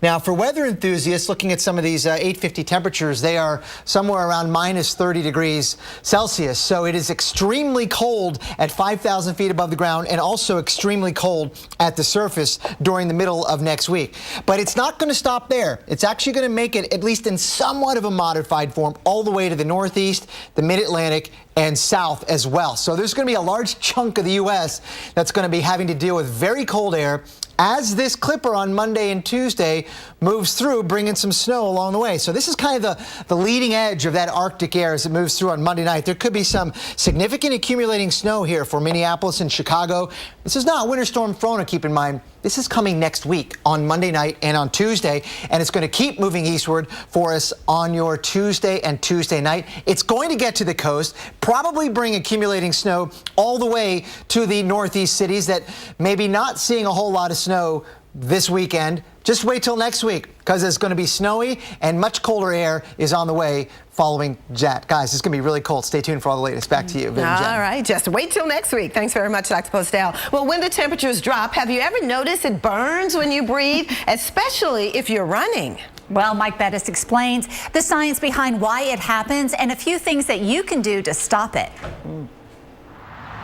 Now, for weather enthusiasts, looking at some of these 850 temperatures, they are somewhere around -30 degrees Celsius. So it is extremely cold at 5,000 feet above the ground and also extremely cold at the surface during the middle of next week. But it's not going to stop there. It's actually going to make it, at least in somewhat of a modified form, all the way to the northeast, the mid-Atlantic, and south as well. So there's going to be a large chunk of the U.S. that's going to be having to deal with very cold air as this clipper on Monday and Tuesday moves through, bringing some snow along the way. So this is kind of the leading edge of that Arctic air as it moves through on Monday night. There could be some significant accumulating snow here for Minneapolis and Chicago. This is not Winter Storm Frona, keep in mind. This is coming next week on Monday night and on Tuesday, and it's going to keep moving eastward for us on your Tuesday and Tuesday night. It's going to get to the coast, probably bring accumulating snow all the way to the northeast cities that maybe not seeing a whole lot of snow this weekend. Just wait till next week because it's going to be snowy and much colder air is on the way following that. Guys, it's going to be really cold. Stay tuned for all the latest. Back to you, Viv and Jen.
All right, just wait till next week. Thanks very much, Dr. Postel. Well, when the temperatures drop, have you ever noticed it burns when you breathe, especially if you're running?
Well, Mike Bettis explains the science behind why it happens and a few things that you can do to stop it.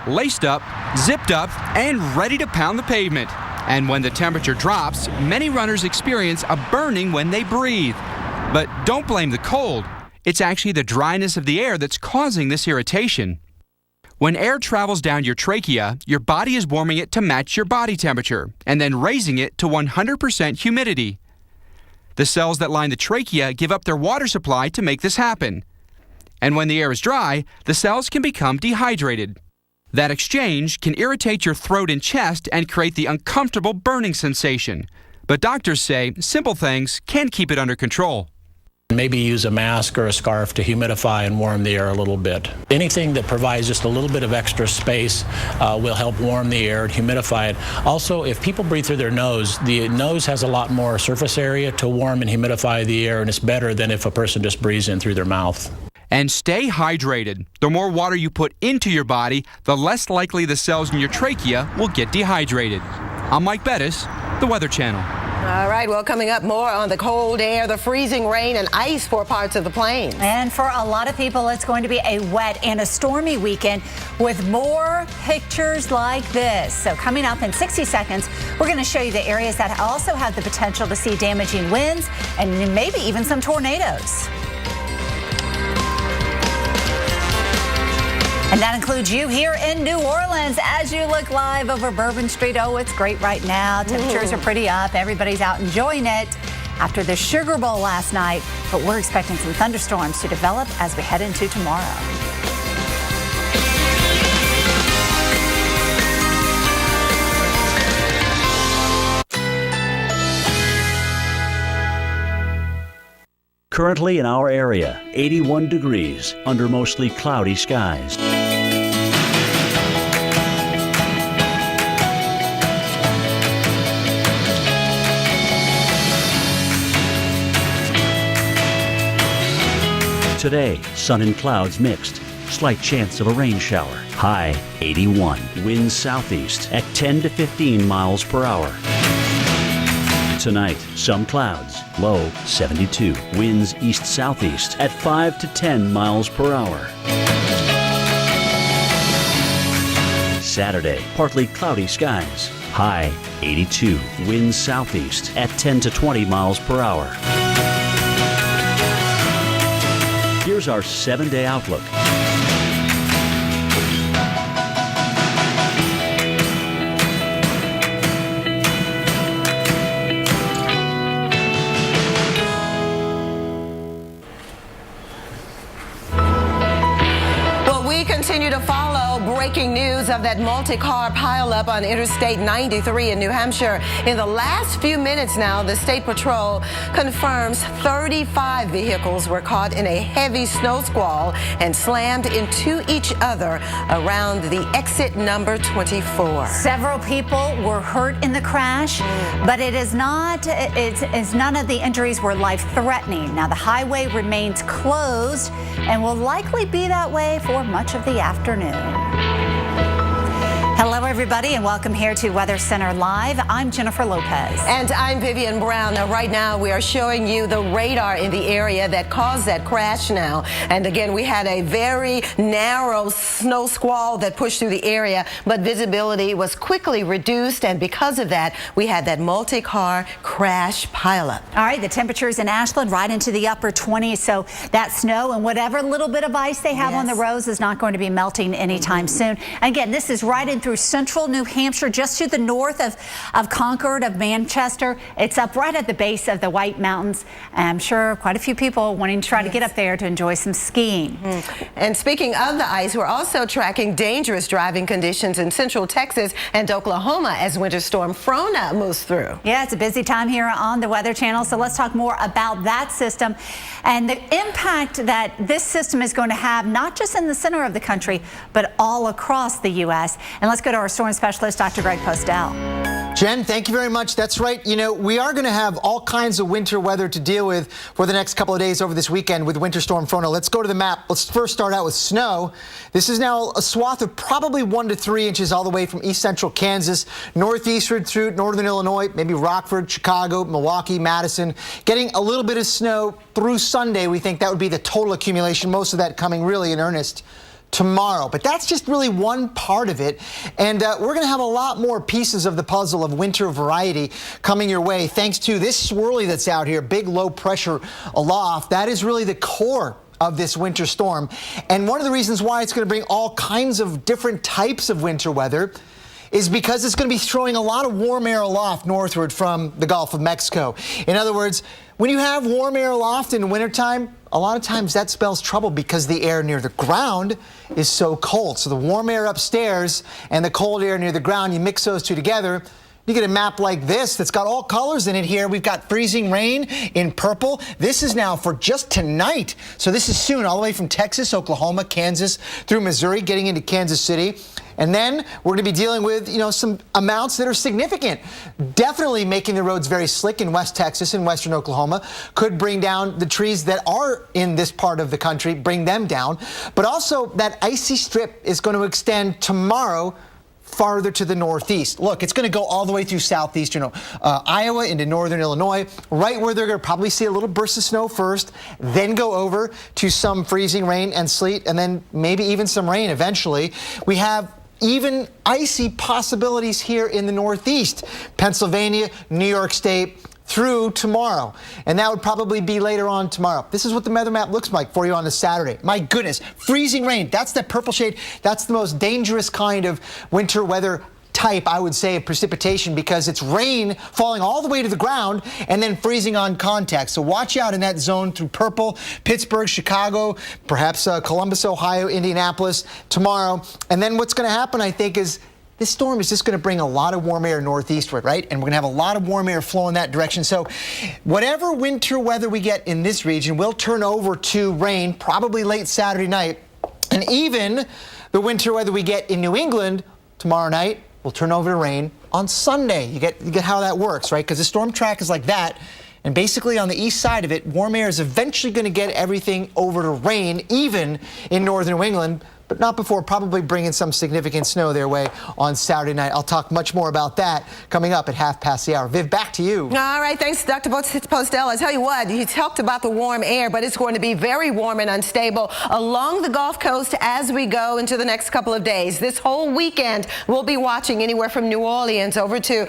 Laced up, zipped up, and ready to pound the pavement. And when the temperature drops, many runners experience a burning when they breathe. But don't blame the cold. It's actually the dryness of the air that's causing this irritation. When air travels down your trachea, your body is warming it to match your body temperature and then raising it to 100% humidity. The cells that line the trachea give up their water supply to make this happen. And when the air is dry, the cells can become dehydrated. That exchange can irritate your throat and chest and create the uncomfortable burning sensation. But doctors say simple things can keep it under control.
Maybe use a mask or a scarf to humidify and warm the air a little bit. Anything that provides just a little bit of extra space will help warm the air and humidify it. Also, if people breathe through their nose, the nose has a lot more surface area to warm and humidify the air, and it's better than if a person just breathes in through their mouth.
And stay hydrated. The more water you put into your body, the less likely the cells in your trachea will get dehydrated. I'm Mike Bettis, the Weather Channel.
All right, well, coming up more on the cold air, the freezing rain and ice for parts of the plains.
And for a lot of people, it's going to be a wet and a stormy weekend with more pictures like this. So coming up in 60 seconds, we're going to show you the areas that also have the potential to see damaging winds and maybe even some tornadoes. And that includes you here in New Orleans as you look live over Bourbon Street. Oh, it's great right now. Temperatures are pretty up. Everybody's out enjoying it after the Sugar Bowl last night. But we're expecting some thunderstorms to develop as we head into tomorrow.
Currently in our area, 81 degrees under mostly cloudy skies. Today, sun and clouds mixed. Slight chance of a rain shower. High 81. Winds southeast at 10 to 15 miles per hour. Tonight, some clouds. Low 72. Winds east-southeast at 5 to 10 miles per hour. Saturday, partly cloudy skies. High 82. Winds southeast at 10 to 20 miles per hour. Here's our 7-day outlook.
Continue to follow breaking news of that multi-car pileup on Interstate 93 in New Hampshire. In the last few minutes now, the State Patrol confirms 35 vehicles were caught in a heavy snow squall and slammed into each other around the exit number 24.
Several people were hurt in the crash, but it's none of the injuries were life-threatening. Now, the highway remains closed and will likely be that way for much of the afternoon. Hello, everybody, and welcome here to Weather Center Live. I'm Jennifer Lopez.
And I'm Vivian Brown. Now, right now, we are showing you the radar in the area that caused that crash now. And again, we had a very narrow snow squall that pushed through the area, but visibility was quickly reduced. And because of that, we had that multi-car crash pileup.
All right, the temperatures in Ashland right into the upper 20s. So that snow and whatever little bit of ice they have on the roads is not going to be melting anytime soon. Again, this is right in through central New Hampshire, just to the north of Concord, of Manchester. It's up right at the base of the White Mountains. I'm sure quite a few people wanting to try to get up there to enjoy some skiing.
And speaking of the ice, we're also tracking dangerous driving conditions in central Texas and Oklahoma as Winter Storm Frona moves through.
Yeah, it's a busy time here on the Weather Channel, so let's talk more about that system and the impact that this system is going to have, not just in the center of the country, but all across the U.S. And let's go to our storm specialist, Dr. Greg Postel.
Jen, thank you very much. That's right. You know, we are going to have all kinds of winter weather to deal with for the next couple of days over this weekend with Winter Storm Frona. Let's go to the map. Let's first start out with snow. This is now a swath of probably 1 to 3 inches all the way from east central Kansas, northeastward through northern Illinois, maybe Rockford, Chicago, Milwaukee, Madison. Getting a little bit of snow through Sunday. We think that would be the total accumulation, most of that coming really in earnest tomorrow. But that's just really one part of it. And we're going to have a lot more pieces of the puzzle of winter variety coming your way thanks to this swirly that's out here, big low pressure aloft. That is really the core of this winter storm. And one of the reasons why it's going to bring all kinds of different types of winter weather is because it's going to be throwing a lot of warm air aloft northward from the Gulf of Mexico. In other words, when you have warm air aloft in wintertime, a lot of times that spells trouble because the air near the ground is so cold. So the warm air upstairs and the cold air near the ground, you mix those two together, you get a map like this that's got all colors in it here. We've got freezing rain in purple. This is now for just tonight. So this is soon, all the way from Texas, Oklahoma, Kansas, through Missouri, getting into Kansas City. And then we're going to be dealing with, some amounts that are significant. Definitely making the roads very slick in West Texas and western Oklahoma. Could bring down the trees that are in this part of the country, bring them down. But also that icy strip is going to extend tomorrow farther to the northeast. Look, it's going to go all the way through southeastern Iowa into northern Illinois, right where they're going to probably see a little burst of snow first, then go over to some freezing rain and sleet, and then maybe even some rain eventually. We have even icy possibilities here in the northeast, Pennsylvania, New York State, through tomorrow. And that would probably be later on tomorrow. This is what the weather map looks like for you on a Saturday. My goodness, freezing rain. That's that purple shade. That's the most dangerous kind of winter weather type, I would say, of precipitation, because it's rain falling all the way to the ground and then freezing on contact. So watch out in that zone through purple, Pittsburgh, Chicago, perhaps Columbus, Ohio, Indianapolis tomorrow. And then what's going to happen, I think, is this storm is just going to bring a lot of warm air northeastward, right? And we're going to have a lot of warm air flow in that direction. So whatever winter weather we get in this region will turn over to rain probably late Saturday night. And even the winter weather we get in New England tomorrow night will turn over to rain on Sunday. You get how that works, right? Because the storm track is like that. And basically on the east side of it, warm air is eventually going to get everything over to rain, even in northern New England, but not before probably bringing some significant snow their way on Saturday night. I'll talk much more about that coming up at 1:30. Viv, back to you.
All right, thanks, Dr. Postel. I tell you what, you talked about the warm air, but it's going to be very warm and unstable along the Gulf Coast as we go into the next couple of days. This whole weekend, we'll be watching anywhere from New Orleans over to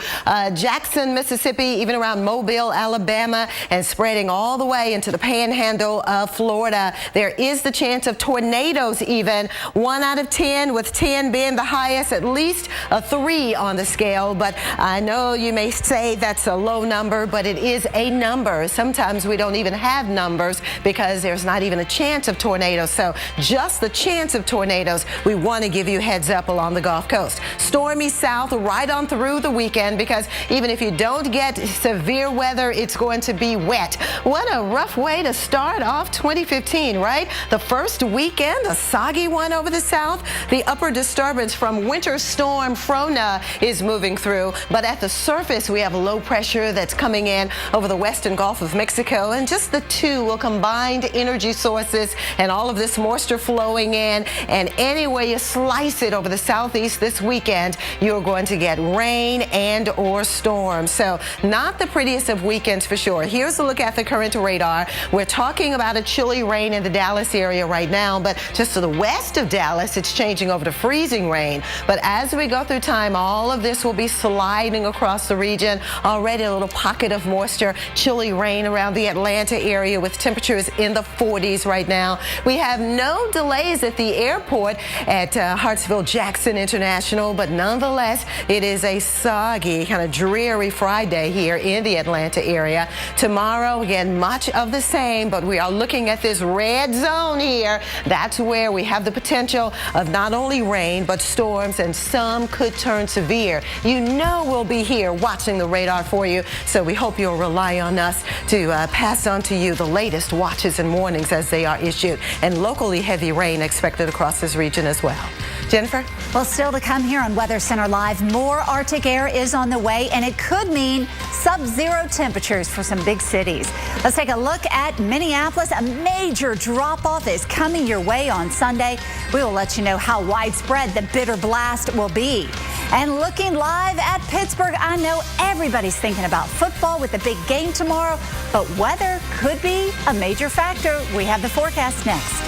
Jackson, Mississippi, even around Mobile, Alabama, and spreading all the way into the panhandle of Florida. There is the chance of tornadoes even. 1 out of 10, with 10 being the highest, at least a 3 on the scale. But I know you may say that's a low number, but it is a number. Sometimes we don't even have numbers because there's not even a chance of tornadoes. So just the chance of tornadoes, we want to give you heads up along the Gulf Coast. Stormy south right on through the weekend, because even if you don't get severe weather, it's going to be wet. What a rough way to start off 2015, right? The first weekend, a soggy one over the south. The upper disturbance from Winter Storm Frona is moving through, but at the surface we have low pressure that's coming in over the western Gulf of Mexico, and just the two will combine energy sources and all of this moisture flowing in, and any way you slice it over the southeast this weekend, you're going to get rain and or storms. So not the prettiest of weekends for sure. Here's a look at the current radar. We're talking about a chilly rain in the Dallas area right now, but just to the west of Dallas, it's changing over to freezing rain. But as we go through time, all of this will be sliding across the region. Already a little pocket of moisture, chilly rain around the Atlanta area with temperatures in the 40s right now. We have no delays at the airport at Hartsfield-Jackson International, but nonetheless, it is a soggy, kind of dreary Friday here in the Atlanta area. Tomorrow, again, much of the same, but we are looking at this red zone here. That's where we have the potential of not only rain, but storms, and some could turn severe. You know we'll be here watching the radar for you, so we hope you'll rely on us to pass on to you the latest watches and warnings as they are issued, and locally heavy rain expected across this region as well. Jennifer?
Well, still to come here on Weather Center Live, more Arctic air is on the way, and it could mean sub-zero temperatures for some big cities. Let's take a look at Minneapolis. A major drop-off is coming your way on Sunday. We will let you know how widespread the bitter blast will be. And looking live at Pittsburgh, I know everybody's thinking about football with the big game tomorrow, but weather could be a major factor. We have the forecast next.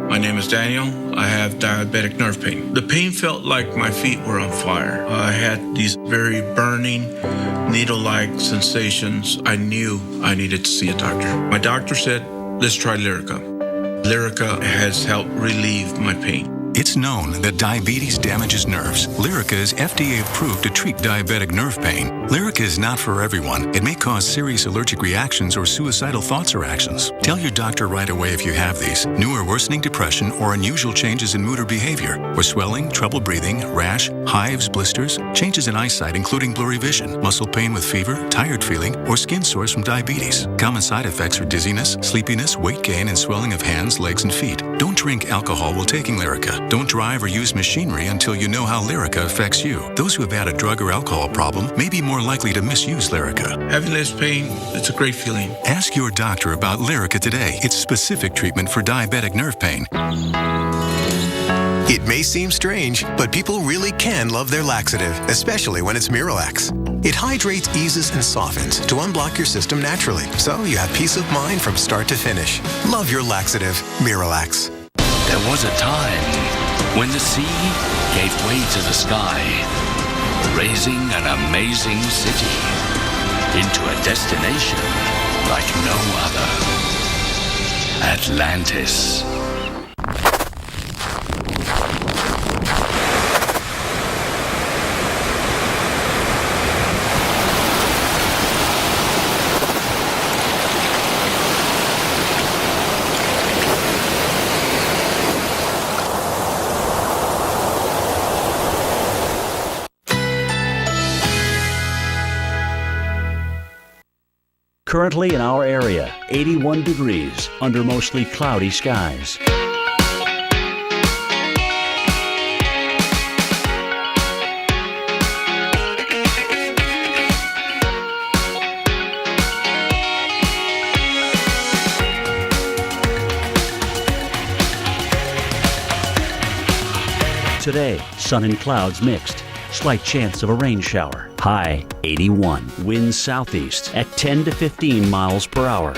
My name is Daniel. I have diabetic nerve pain. The pain felt like my feet were on fire. I had these very burning, needle-like sensations. I knew I needed to see a doctor. My doctor said, let's try Lyrica. Lyrica has helped relieve my pain.
It's known that diabetes damages nerves. Lyrica is FDA approved to treat diabetic nerve pain. Lyrica is not for everyone. It may cause serious allergic reactions or suicidal thoughts or actions. Tell your doctor right away if you have these. New or worsening depression or unusual changes in mood or behavior, or swelling, trouble breathing, rash, hives, blisters, changes in eyesight including blurry vision, muscle pain with fever, tired feeling, or skin sores from diabetes. Common side effects are dizziness, sleepiness, weight gain, and swelling of hands, legs, and feet. Don't drink alcohol while taking Lyrica. Don't drive or use machinery until you know how Lyrica affects you. Those who have had a drug or alcohol problem may be more likely to misuse Lyrica.
Having less pain, it's a great feeling.
Ask your doctor about Lyrica today. It's specific treatment for diabetic nerve pain.
It may seem strange, but people really can love their laxative, especially when it's Miralax. It hydrates, eases, and softens to unblock your system naturally, so you have peace of mind from start to finish. Love your laxative, Miralax.
There was a time when the sea gave way to the sky, raising an amazing city into a destination like no other. Atlantis.
Currently in our area, 81 degrees under mostly cloudy skies. Today, sun and clouds mixed. Slight chance of a rain shower. High 81. Winds southeast at 10 to 15 miles per hour.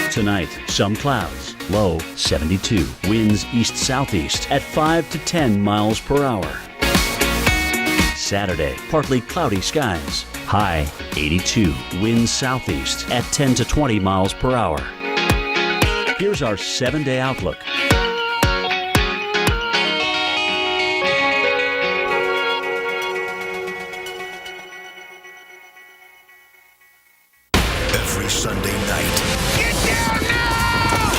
Tonight, some clouds. Low 72. Winds east-southeast at 5 to 10 miles per hour. Saturday, partly cloudy skies. High 82. Winds southeast at 10 to 20 miles per hour. Here's our 7-day outlook.
Every Sunday night. Get down now!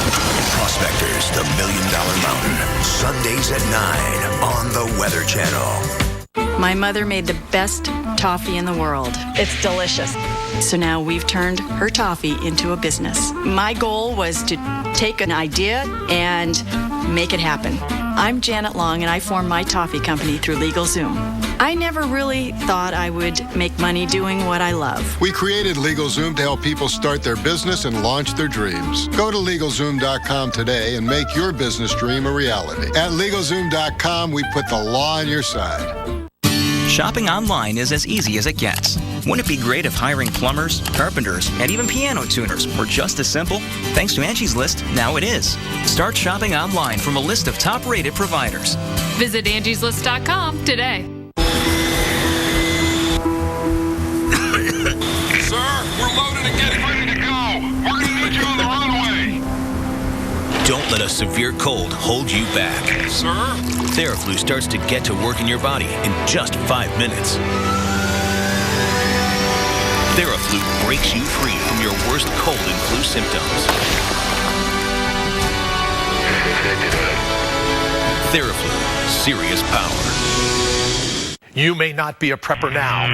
Prospectors, the $1 Million Mountain. Sundays at 9 on the Weather Channel.
My mother made the best toffee in the world. It's delicious.
So now we've turned her toffee into a business. My goal was to take an idea and make it happen. I'm Janet Long, and I formed my toffee company through LegalZoom. I never really thought I would make money doing what I love.
We created LegalZoom to help people start their business and launch their dreams. Go to LegalZoom.com today and make your business dream a reality. At LegalZoom.com, we put the law on your side.
Shopping online is as easy as it gets. Wouldn't it be great if hiring plumbers, carpenters, and even piano tuners were just as simple? Thanks to Angie's List, now it is. Start shopping online from a list of top-rated providers.
Visit angieslist.com today.
Sir, we're loaded and getting ready to go. We're going to need you on the runway.
Don't let a severe cold hold you back.
Sir?
Theraflu starts to get to work in your body in just 5 minutes. Theraflu breaks you free from your worst cold and flu symptoms. Theraflu, serious power.
You may not be a prepper now,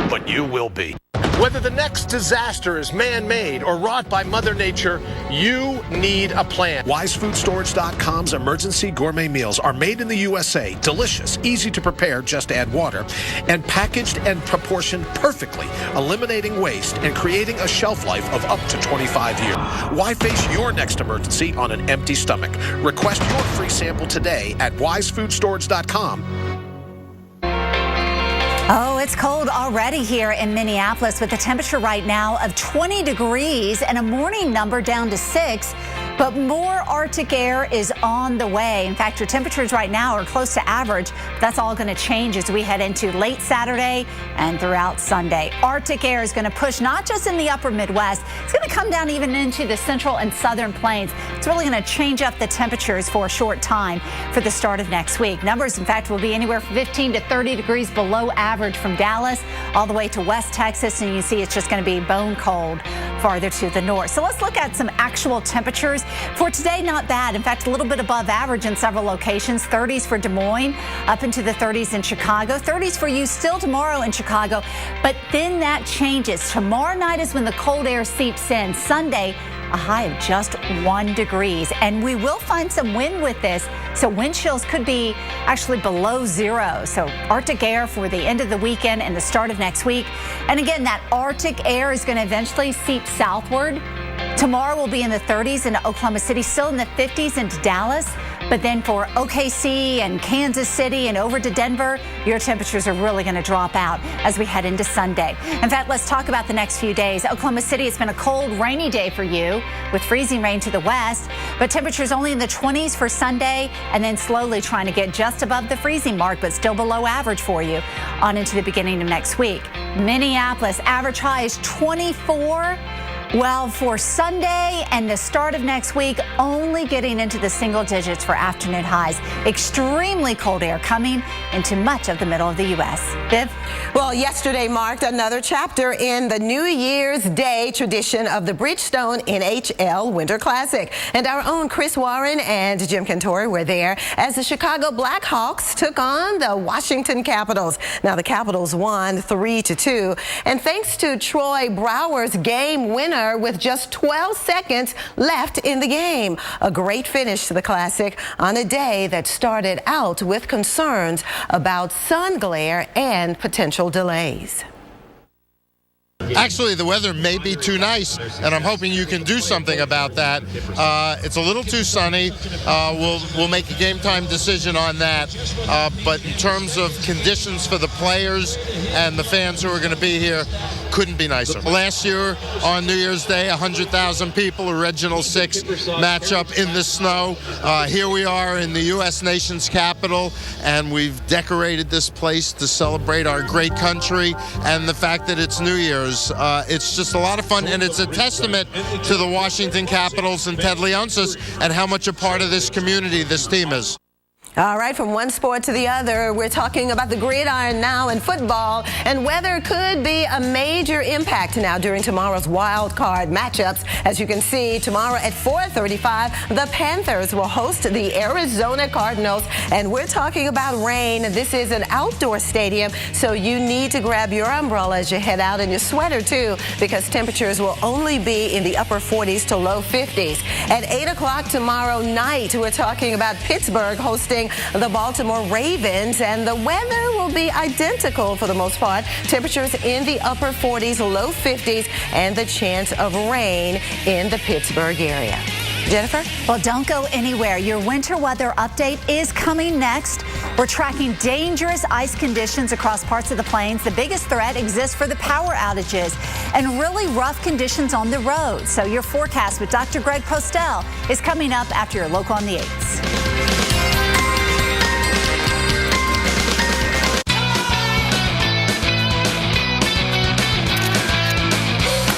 but you will be. Whether the next disaster is man-made or wrought by Mother Nature, you need a plan. WiseFoodStorage.com's emergency gourmet meals are made in the USA, delicious, easy to prepare, just add water, and packaged and proportioned perfectly, eliminating waste and creating a shelf life of up to 25 years. Why face your next emergency on an empty stomach? Request your free sample today at WiseFoodStorage.com.
Oh, it's cold already here in Minneapolis with a temperature right now of 20 degrees and a morning number down to 6. But more Arctic air is on the way. In fact, your temperatures right now are close to average. That's all going to change as we head into late Saturday and throughout Sunday. Arctic air is going to push not just in the upper Midwest. It's going to come down even into the central and southern plains. It's really going to change up the temperatures for a short time for the start of next week. Numbers, in fact, will be anywhere from 15 to 30 degrees below average from Dallas all the way to West Texas. And you see it's just going to be bone cold farther to the north. So let's look at some actual temperatures. For today, not bad. In fact, a little bit above average in several locations. 30s for Des Moines, up into the 30s in Chicago. 30s for you still tomorrow in Chicago. But then that changes. Tomorrow night is when the cold air seeps in. Sunday, a high of just 1 degree. And we will find some wind with this. So wind chills could be actually below 0. So Arctic air for the end of the weekend and the start of next week. And again, that Arctic air is going to eventually seep southward. Tomorrow will be in the 30s into Oklahoma City, still in the 50s into Dallas. But then for OKC and Kansas City and over to Denver, your temperatures are really going to drop out as we head into Sunday. In fact, let's talk about the next few days. Oklahoma City, it's been a cold, rainy day for you with freezing rain to the west. But temperatures only in the 20s for Sunday and then slowly trying to get just above the freezing mark, but still below average for you on into the beginning of next week. Minneapolis, average high is 24. Well, for Sunday and the start of next week, only getting into the single digits for afternoon highs. Extremely cold air coming into much of the middle of the U.S. Viv?
Well, yesterday marked another chapter in the New Year's Day tradition of the Bridgestone NHL Winter Classic. And our own Chris Warren and Jim Cantore were there as the Chicago Blackhawks took on the Washington Capitals. Now, the Capitals won 3-2. And thanks to Troy Brouwer's game winner with just 12 seconds left in the game. A great finish to the Classic on a day that started out with concerns about sun glare and potential delays.
Actually, the weather may be too nice, and I'm hoping you can do something about that. It's a little too sunny. We'll make a game time decision on that. But in terms of conditions for the players and the fans who are going to be here, couldn't be nicer. Last year on New Year's Day, 100,000 people, Original Six matchup in the snow. Here we are in the U.S. nation's capital, and we've decorated this place to celebrate our great country and the fact that it's New Year's. It's just a lot of fun, and it's a testament to the Washington Capitals and Ted Leonsis and how much a part of this community this team is.
All right, from one sport to the other, we're talking about the gridiron now in football, and weather could be a major impact now during tomorrow's wild card matchups. As you can see, tomorrow at 4:35, the Panthers will host the Arizona Cardinals, and we're talking about rain. This is an outdoor stadium, so you need to grab your umbrella as you head out, and your sweater too, because temperatures will only be in the upper 40s to low 50s. At 8 o'clock tomorrow night, we're talking about Pittsburgh hosting the Baltimore Ravens, and the weather will be identical for the most part. Temperatures in the upper 40s, low 50s, and the chance of rain in the Pittsburgh area. Jennifer?
Well, don't go anywhere. Your winter weather update is coming next. We're tracking dangerous ice conditions across parts of the plains. The biggest threat exists for the power outages and really rough conditions on the road. So your forecast with Dr. Greg Postel is coming up after your local on the 8s.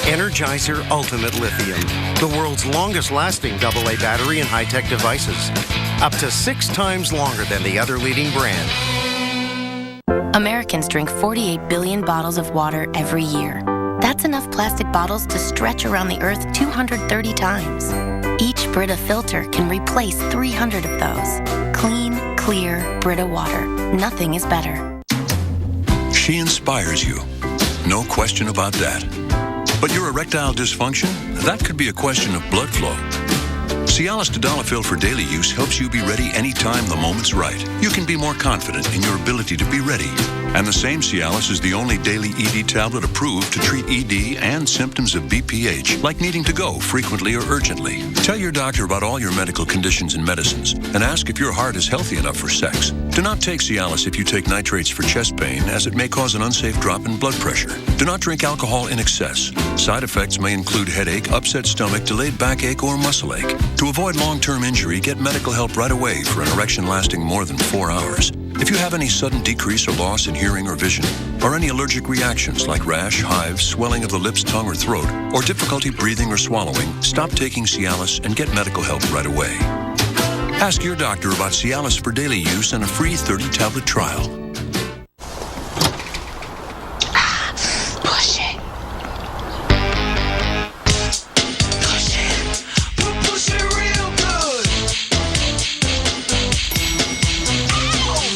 Energizer Ultimate Lithium, the world's longest lasting AA battery in high-tech devices. Up to 6 times longer than the other leading brand.
Americans drink 48 billion bottles of water every year. That's enough plastic bottles to stretch around the Earth 230 times. Each Brita filter can replace 300 of those. Clean, clear Brita water. Nothing is better.
She inspires you. No question about that. But your erectile dysfunction? That could be a question of blood flow. Cialis Tadalafil for daily use helps you be ready anytime the moment's right. You can be more confident in your ability to be ready. And the same Cialis is the only daily ED tablet approved to treat ED and symptoms of BPH, like needing to go frequently or urgently. Tell your doctor about all your medical conditions and medicines, and ask if your heart is healthy enough for sex. Do not take Cialis if you take nitrates for chest pain, as it may cause an unsafe drop in blood pressure. Do not drink alcohol in excess. Side effects may include headache, upset stomach, delayed backache, or muscle ache. To avoid long-term injury, get medical help right away for an erection lasting more than 4 hours. If you have any sudden decrease or loss in hearing or vision, or any allergic reactions like rash, hives, swelling of the lips, tongue, or throat, or difficulty breathing or swallowing, stop taking Cialis and get medical help right away. Ask your doctor about Cialis for daily use and a free 30-tablet trial.
Push it.
Push it real good.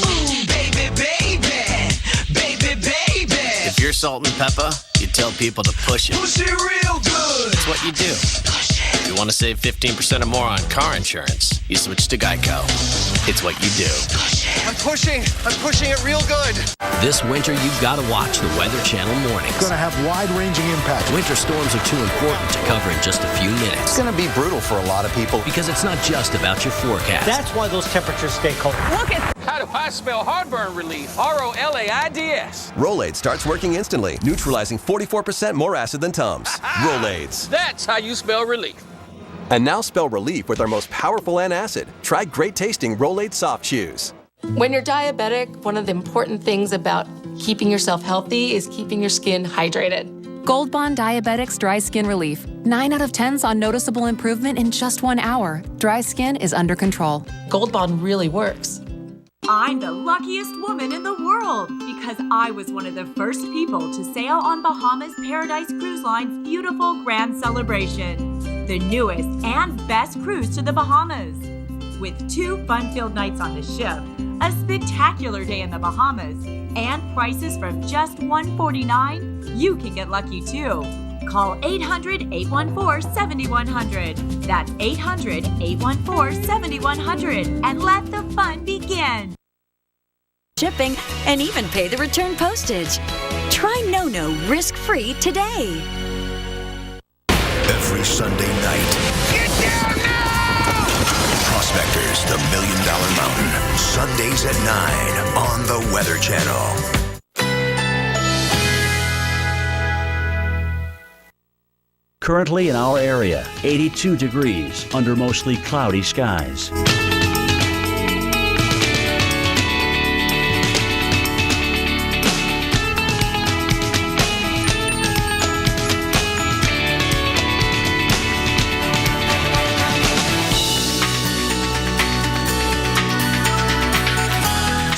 Ooh, baby, baby, baby, baby.
If you're Salt and Pepper, you tell people to push it.
Push it real good.
It's what you do. If you want to save 15% or more on car insurance, you switch to Geico. It's what you do.
I'm pushing it real good.
This winter, you've got to watch the Weather Channel mornings.
It's going to have wide-ranging impact.
Winter storms are too important to cover in just a few minutes.
It's going to be brutal for a lot of people.
Because it's not just about your forecast.
That's why those temperatures stay cold.
Look at how do I spell heartburn relief? ROLAIDS.
Rolaids starts working instantly, neutralizing 44% more acid than Tums. Rolaids.
That's how you spell relief.
And now spell relief with our most powerful antacid. Try great tasting Rolaids soft chews.
When you're diabetic, one of the important things about keeping yourself healthy is keeping your skin hydrated.
Gold Bond Diabetics Dry Skin Relief. 9 out of 10 saw noticeable improvement in just 1 hour. Dry skin is under control.
Gold Bond really works.
I'm the luckiest woman in the world because I was one of the first people to sail on Bahamas Paradise Cruise Line's beautiful Grand Celebration, the newest and best cruise to the Bahamas. With 2 fun-filled nights on the ship, a spectacular day in the Bahamas, and prices from just $149, you can get lucky too. Call 800-814-7100. That's 800-814-7100 and let the fun begin.
Shipping and even pay the return postage. Try NoNo risk-free today.
Every Sunday night. Get down now! Prospectors, the $1 Million Mountain. Sundays at 9 on the Weather Channel.
Currently in our area, 82 degrees under mostly cloudy skies.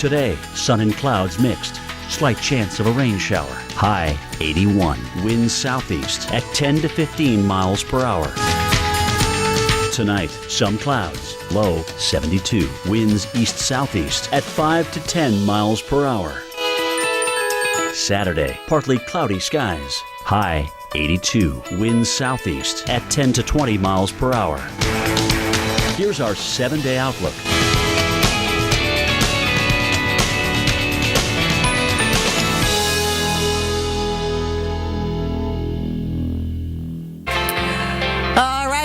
Today, sun and clouds mixed. Slight chance of a rain shower. High 81. Winds southeast at 10 to 15 miles per hour. Tonight, some clouds. Low 72. Winds east-southeast at 5 to 10 miles per hour. Saturday, partly cloudy skies. High 82. Winds southeast at 10 to 20 miles per hour. Here's our 7-day outlook.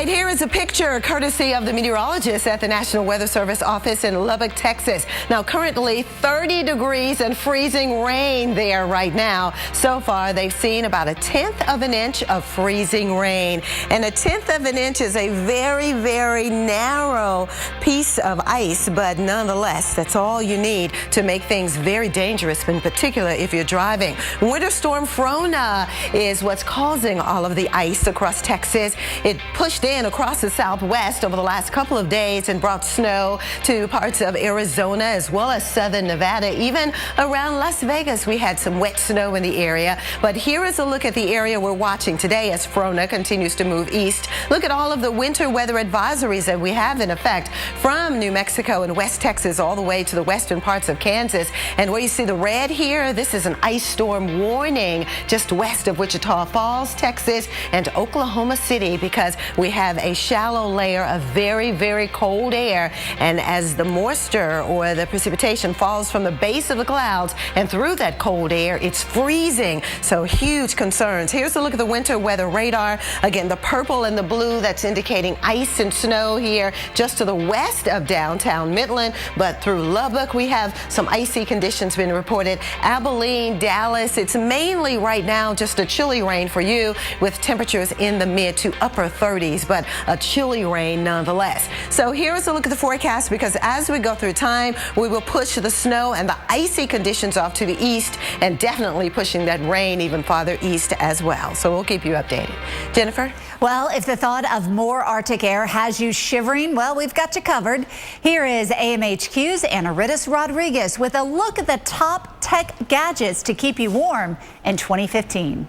Here is a picture courtesy of the meteorologist at the National Weather Service office in Lubbock, Texas. Now, currently 30 degrees and freezing rain there right now. So far, they've seen about 1/10 of an inch of freezing rain. And 1/10 of an inch is a very, very narrow piece of ice, but nonetheless, that's all you need to make things very dangerous, in particular if you're driving. Winter Storm Frona is what's causing all of the ice across Texas. It pushed in across the southwest over the last couple of days and brought snow to parts of Arizona as well as southern Nevada. Even around Las Vegas, we had some wet snow in the area. But here is a look at the area we're watching today as Frona continues to move east. Look at all of the winter weather advisories that we have in effect from New Mexico and West Texas all the way to the western parts of Kansas. And where you see the red here, this is an ice storm warning just west of Wichita Falls, Texas, and Oklahoma City, because we have a shallow layer of very, very cold air, and as the moisture or the precipitation falls from the base of the clouds and through that cold air, it's freezing. So huge concerns. Here's a look at the winter weather radar. Again, the purple and the blue, that's indicating ice and snow here just to the west of downtown Midland, but through Lubbock we have some icy conditions being reported. Abilene, Dallas, it's mainly right now just a chilly rain for you with temperatures in the mid to upper 30s, but a chilly rain nonetheless. So here's a look at the forecast, because as we go through time, we will push the snow and the icy conditions off to the east, and definitely pushing that rain even farther east as well. So we'll keep you updated. Jennifer?
Well, if the thought of more Arctic air has you shivering, well, we've got you covered. Here is AMHQ's Anaritis Rodriguez with a look at the top tech gadgets to keep you warm in 2015.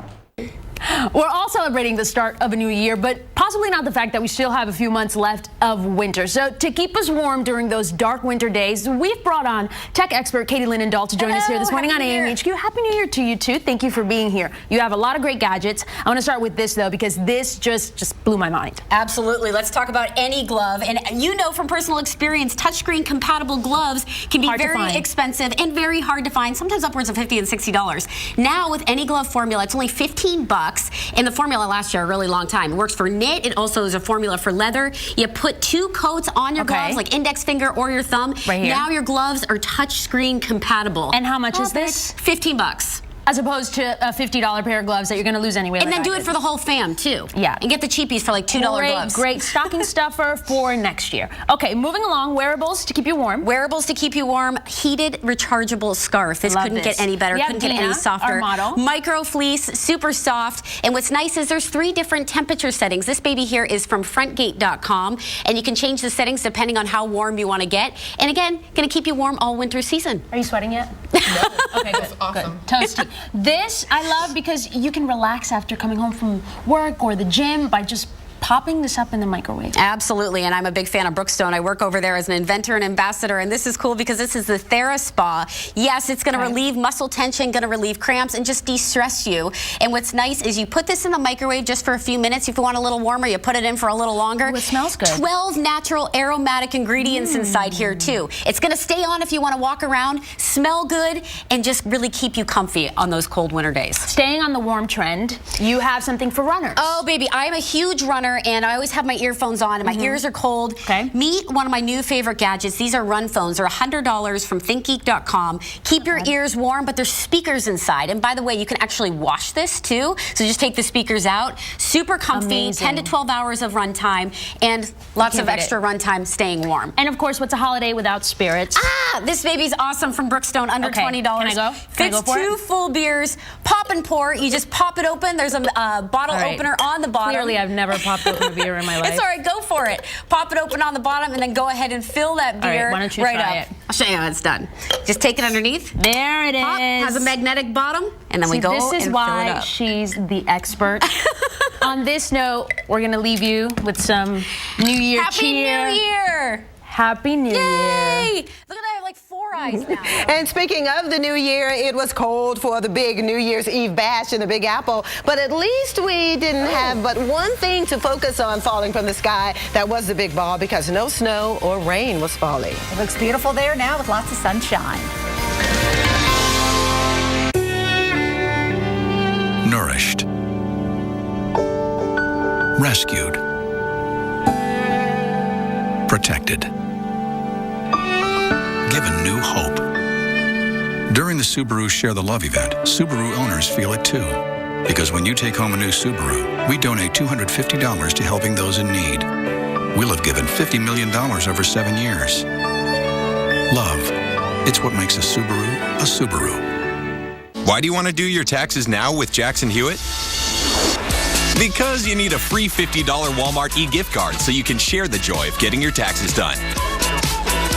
We're all celebrating the start of a new year, but possibly not the fact that we still have a few months left of winter. So to keep us warm during those dark winter days, we've brought on tech expert Katie Linendahl to join us here this morning on AMHQ. Happy New Year to you too. Thank you for being here. You have a lot of great gadgets. I want to start with this though, because this just blew my mind.
Absolutely. Let's talk about AnyGlove. And you know from personal experience, touchscreen compatible gloves can be very expensive and very hard to find, sometimes upwards of $50 and $60. Now with AnyGlove formula, it's only $15. And the formula lasts you a really long time. It works for knit. It also is a formula for leather. You put 2 coats on your gloves, like index finger or your thumb.
Right here.
Now your gloves are touchscreen compatible.
And how much is this?
$15.
As opposed to a $50 pair of gloves that you're going to lose anyway.
And then do it for the whole fam, too.
Yeah.
And get the cheapies for like $2 gloves.
Great stocking stuffer for next year. Okay, moving along, wearables to keep you warm.
Wearables to keep you warm. Heated rechargeable scarf. This couldn't get any better. Couldn't get any softer.
Our model.
Micro fleece, super soft. And what's nice is there's 3 different temperature settings. This baby here is from frontgate.com. And you can change the settings depending on how warm you want to get. And again, going to keep you warm all winter season.
Are you sweating yet? No. Okay, good. Awesome. Good. Toasty. This I love because you can relax after coming home from work or the gym by just popping this up in the microwave.
Absolutely, and I'm a big fan of Brookstone. I work over there as an inventor and ambassador, and this is cool because this is the TheraSpa. Yes, it's going to relieve muscle tension, going to relieve cramps, and just de-stress you. And what's nice is you put this in the microwave just for a few minutes. If you want a little warmer, you put it in for a little longer.
Ooh, it smells good.
12 natural aromatic ingredients inside here, too. It's going to stay on if you want to walk around, smell good, and just really keep you comfy on those cold winter days.
Staying on the warm trend, you have something for runners.
Oh, baby, I'm a huge runner, and I always have my earphones on, and my ears are cold. Meet one of my new favorite gadgets. These are run phones. They're $100 from ThinkGeek.com. Keep your ears warm, but there's speakers inside. And by the way, you can actually wash this too. So just take the speakers out. Super comfy, 10 to 12 hours of run time, and lots of extra run time staying warm.
And of course, what's a holiday without spirits?
Ah, this baby's awesome from Brookstone, under $20.
Can I go?
Fits 2 full beers, pop and pour. You just pop it open. There's a bottle opener on the bottom.
Clearly, I've never popped to open a beer in my life.
It's all right. Go for it. Pop it open on the bottom and then go ahead and fill that beer
All right, why don't you
right
try
up.
it?
I'll show you how it's done. Just take it underneath.
There it is.
Pop, has a magnetic bottom, and then we go
This is
and
why
fill it up.
she's the expert. On this note, we're going to leave you with some New Year
Happy
cheer.
New Year!
Happy New Year.
Yay! Look at that, I have like 4 eyes now.
And speaking of the new year, it was cold for the big New Year's Eve bash in the Big Apple, but at least we didn't have but one thing to focus on falling from the sky. That was the big ball, because no snow or rain was falling.
It looks beautiful there now with lots of sunshine.
Nourished. Rescued. Protected. Given new hope. During the Subaru Share the Love event, Subaru owners feel it too. Because when you take home a new Subaru, we donate $250 to helping those in need. We'll have given $50 million over 7 years. Love. It's what makes a Subaru.
Why do you want to do your taxes now with Jackson Hewitt? Because you need a free $50 Walmart e-gift card so you can share the joy of getting your taxes done.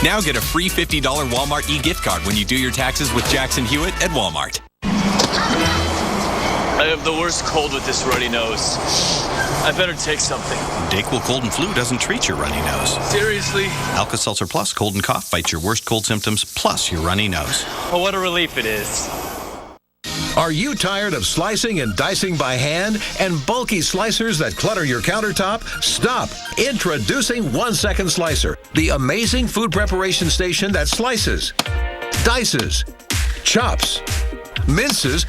Now get a free $50 Walmart e-gift card when you do your taxes with Jackson Hewitt at Walmart.
I have the worst cold with this runny nose. I better take something.
Dayquil Cold and Flu doesn't treat your runny nose.
Seriously?
Alka-Seltzer Plus Cold and Cough fights your worst cold symptoms plus your runny nose.
Oh, what a relief it is.
Are you tired of slicing and dicing by hand and bulky slicers that clutter your countertop? Stop! Introducing 1 Second Slicer, the amazing food preparation station that slices, dices, chops, minces,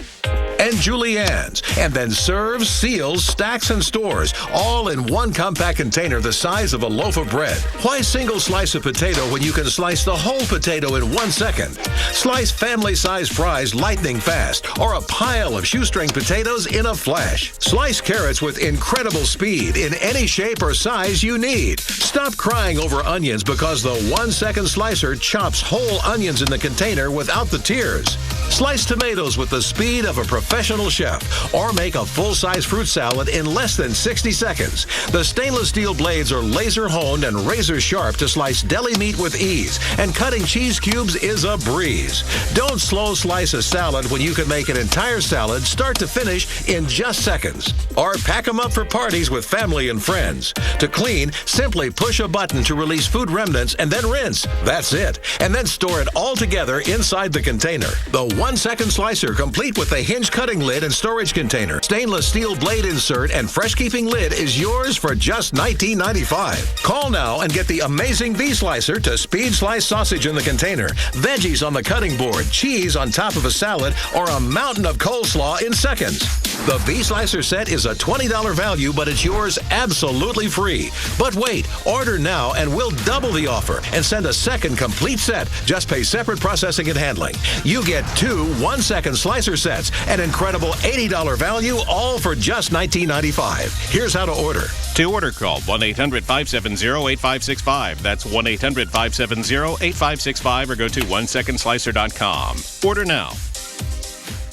and juliennes, and then serves, seals, stacks, and stores, all in one compact container the size of a loaf of bread. Why single slice a potato when you can slice the whole potato in 1 second? Slice family-sized fries lightning fast, or a pile of shoestring potatoes in a flash. Slice carrots with incredible speed in any shape or size you need. Stop crying over onions because the 1 Second Slicer chops whole onions in the container without the tears. Slice tomatoes with the speed of a professional chef, or make a full-size fruit salad in less than 60 seconds. The stainless steel blades are laser-honed and razor-sharp to slice deli meat with ease, and cutting cheese cubes is a breeze. Don't slow slice a salad when you can make an entire salad start to finish in just seconds. Or pack them up for parties with family and friends. To clean, simply push a button to release food remnants and then rinse. That's it. And then store it all together inside the container. The 1 Second Slicer, complete with the hinge cutting lid and storage container, stainless steel blade insert, and fresh keeping lid, is yours for just $19.95. Call now and get the amazing V-Slicer to speed slice sausage in the container, veggies on the cutting board, cheese on top of a salad, or a mountain of coleslaw in seconds. The V-Slicer set is a $20 value, but it's yours absolutely free. But wait, order now and we'll double the offer and send a second complete set. Just pay separate processing and handling. You get 2 1 Second Slicer sets, an incredible $80 value, all for just $19.95. Here's how to order.
To order, call 1-800-570-8565. That's 1-800-570-8565, or go to onesecondslicer.com. Order now.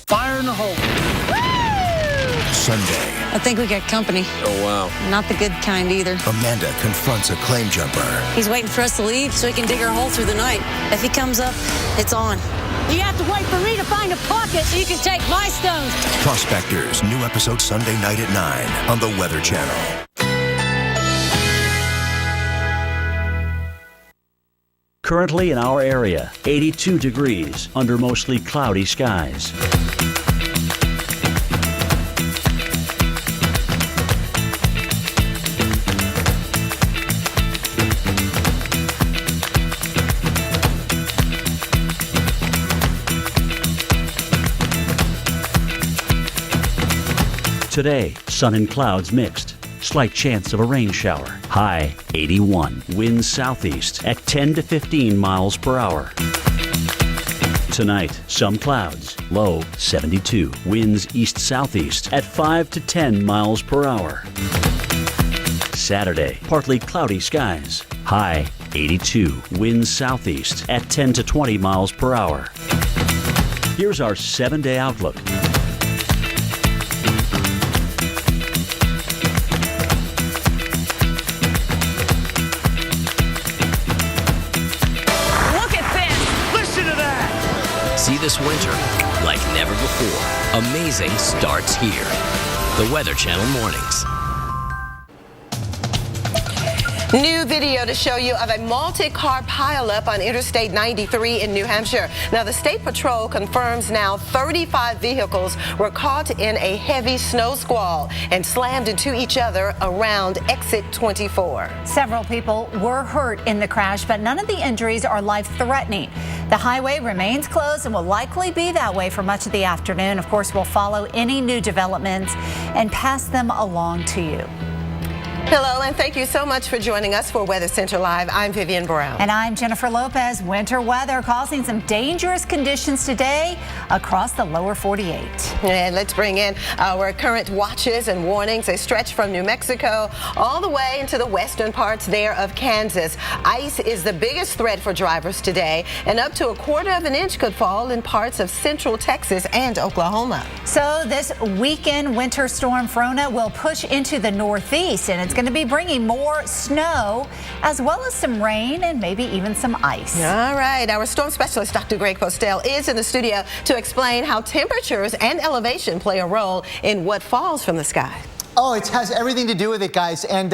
Fire in the hole.
Sunday,
I think we got company.
Oh, wow.
Not the good kind either.
Amanda confronts a claim jumper.
He's waiting for us to leave so he can dig our hole through the night. If he comes up, it's on. You have to wait for me to find a pocket so you can take my stones.
Prospectors, new episode Sunday night at 9 on the Weather Channel.
Currently in our area, 82 degrees under mostly cloudy skies. Today, sun and clouds mixed. Slight chance of a rain shower. High 81. Winds southeast at 10 to 15 miles per hour. Tonight, some clouds. Low 72. Winds east-southeast at 5 to 10 miles per hour. Saturday, partly cloudy skies. High 82. Winds southeast at 10 to 20 miles per hour. Here's our 7-day outlook.
amazing starts here. The Weather Channel Mornings.
New video to show you of a multi-car pileup on Interstate 93 in New Hampshire. Now, the State Patrol confirms now 35 vehicles were caught in a heavy snow squall and slammed into each other around exit 24.
Several people were hurt in the crash, but none of the injuries are life-threatening. The highway remains closed and will likely be that way for much of the afternoon. Of course, we'll follow any new developments and pass them along to you.
Hello, and thank you so much for joining us for Weather Center Live. I'm Vivian Brown.
And I'm Jennifer Lopez. Winter weather causing some dangerous conditions today across the lower 48.
And let's bring in our current watches and warnings. They stretch from New Mexico all the way into the western parts there of Kansas. Ice is the biggest threat for drivers today, and up to 1/4 inch could fall in parts of central Texas and Oklahoma.
So this weekend, Winter Storm Frona will push into the northeast, and it's going to be bringing more snow as well as some rain and maybe even some ice.
All right, our storm specialist, Dr. Greg Postel, is in the studio to explain how temperatures and elevation play a role in what falls from the sky.
Oh, it has everything to do with it, guys. And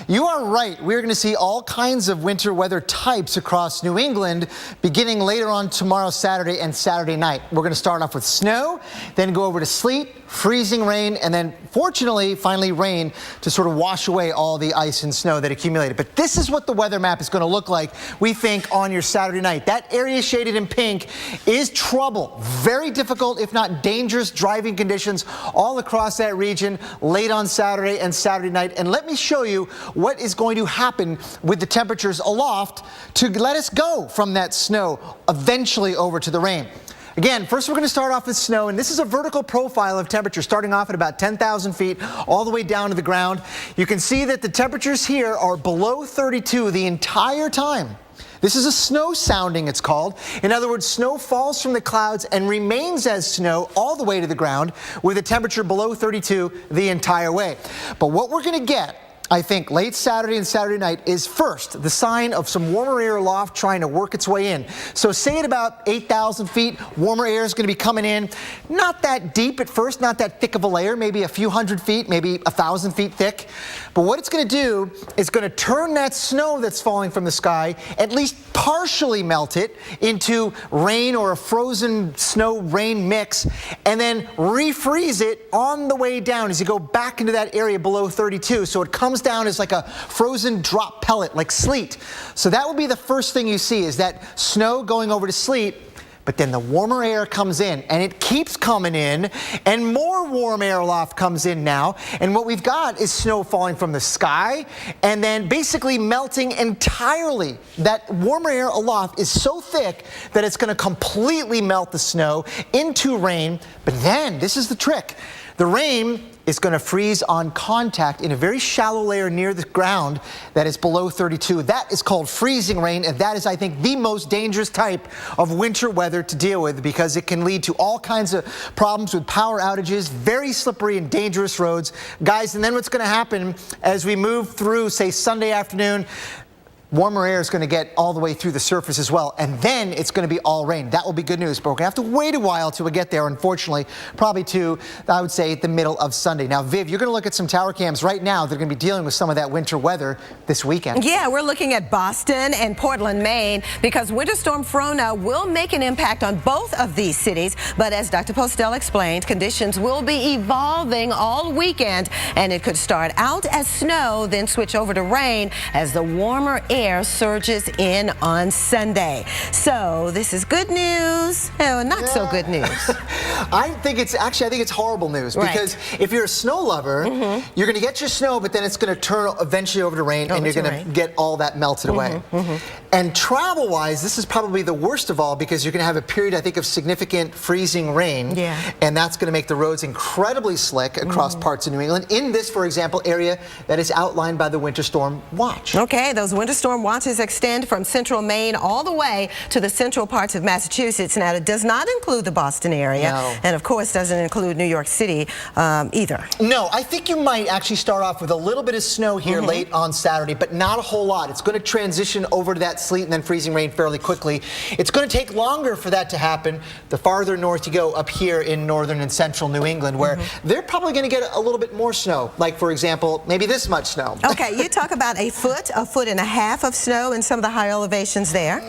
you are right. We're going to see all kinds of winter weather types across New England beginning later on tomorrow, Saturday and Saturday night. We're going to start off with snow, then go over to sleet, freezing rain, and then fortunately, finally rain to sort of wash away all the ice and snow that accumulated. But this is what the weather map is going to look like, we think, on your Saturday night. That area shaded in pink is trouble. Very difficult, if not dangerous, driving conditions all across that region late on Saturday and Saturday night. And let me show you what is going to happen with the temperatures aloft to let us go from that snow eventually over to the rain. Again, first we're going to start off with snow, and this is a vertical profile of temperature starting off at about 10,000 feet all the way down to the ground. You can see that the temperatures here are below 32 the entire time. This is a snow sounding, it's called. In other words, snow falls from the clouds and remains as snow all the way to the ground with a temperature below 32 the entire way. But what we're going to get, I think, late Saturday and Saturday night is first the sign of some warmer air aloft trying to work its way in. So say at about 8,000 feet, warmer air is going to be coming in. Not that deep at first, not that thick of a layer, maybe a few hundred feet, maybe 1,000 feet thick. But what it's going to do is going to turn that snow that's falling from the sky, at least partially melt it into rain or a frozen snow rain mix, and then refreeze it on the way down as you go back into that area below 32. So it comes down as like a frozen drop pellet, like sleet. So that will be the first thing you see, is that snow going over to sleet. But then the warmer air comes in, and it keeps coming in, and more warm air aloft comes in now. And what we've got is snow falling from the sky and then basically melting entirely. That warmer air aloft is so thick that it's going to completely melt the snow into rain. But then, this is the trick. The rain is going to freeze on contact in a very shallow layer near the ground that is below 32. That is called freezing rain, and that is, I think, the most dangerous type of winter weather to deal with, because it can lead to all kinds of problems with power outages, very slippery and dangerous roads. Guys, and then what's going to happen as we move through, say, Sunday afternoon, warmer air is going to get all the way through the surface as well, and then it's going to be all rain. That will be good news, but we're going to have to wait a while till we get there, unfortunately, probably to, I would say, the middle of Sunday. Now, Viv, you're going to look at some tower cams right now. They're going to be dealing with some of that winter weather this weekend.
Yeah, we're looking at Boston and Portland, Maine, because Winter Storm Frona will make an impact on both of these cities. But as Dr. Postel explained, conditions will be evolving all weekend, and it could start out as snow, then switch over to rain as the warmer air surges in on Sunday. So this is good news. Oh, not so good news.
I think it's horrible news, because if you're a snow lover, you're going to get your snow, but then it's going to turn eventually over to rain, and you're going to get all that melted away. And travel-wise, this is probably the worst of all, because you're going to have a period, I think, of significant freezing rain, and that's going to make the roads incredibly slick across parts of New England. In this, for example, area that is outlined by the Winter Storm Watch.
Okay, those Winter Storm Storm watches extend from central Maine all the way to the central parts of Massachusetts. Now, it does not include the Boston area, and of course doesn't include New York City either.
No, I think you might actually start off with a little bit of snow here late on Saturday, but not a whole lot. It's going to transition over to that sleet and then freezing rain fairly quickly. It's going to take longer for that to happen the farther north you go up here in northern and central New England, where they're probably going to get a little bit more snow. Like, for example, maybe this much snow.
Okay, you talk about a foot and a half of snow in some of the high elevations there.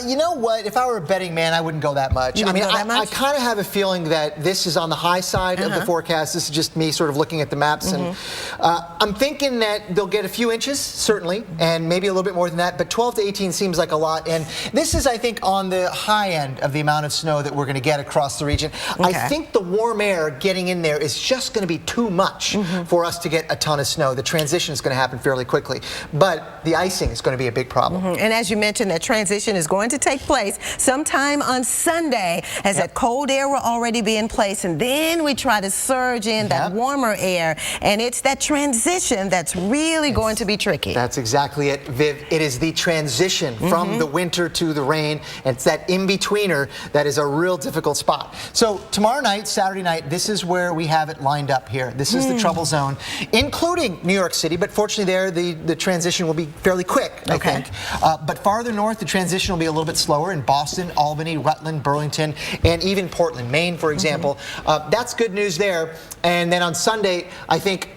You know what? If I were a betting man, I wouldn't go that much. I mean, I kind of have a feeling that this is on the high side of the forecast. This is just me sort of looking at the maps, and I'm thinking that they'll get a few inches, certainly, and maybe a little bit more than that, but 12 to 18 seems like a lot, and this is, I think, on the high end of the amount of snow that we're going to get across the region. I think the warm air getting in there is just going to be too much for us to get a ton of snow. The transition is going to happen fairly quickly, but the icing is going to be a big problem.
And as you mentioned, that transition is going to take place sometime on Sunday, as that cold air will already be in place, and then we try to surge in that warmer air, and it's that transition that's really going to be tricky.
That's exactly it, Viv. It is the transition from the winter to the rain, and it's that in-betweener that is a real difficult spot. So tomorrow night, Saturday night, this is where we have it lined up here. This is the trouble zone, including New York City, but fortunately there the transition will be fairly quick, I think. But farther north, the transition will be a little bit slower in Boston, Albany, Rutland, Burlington, and even Portland, Maine, for example. That's good news there. And then on Sunday, I think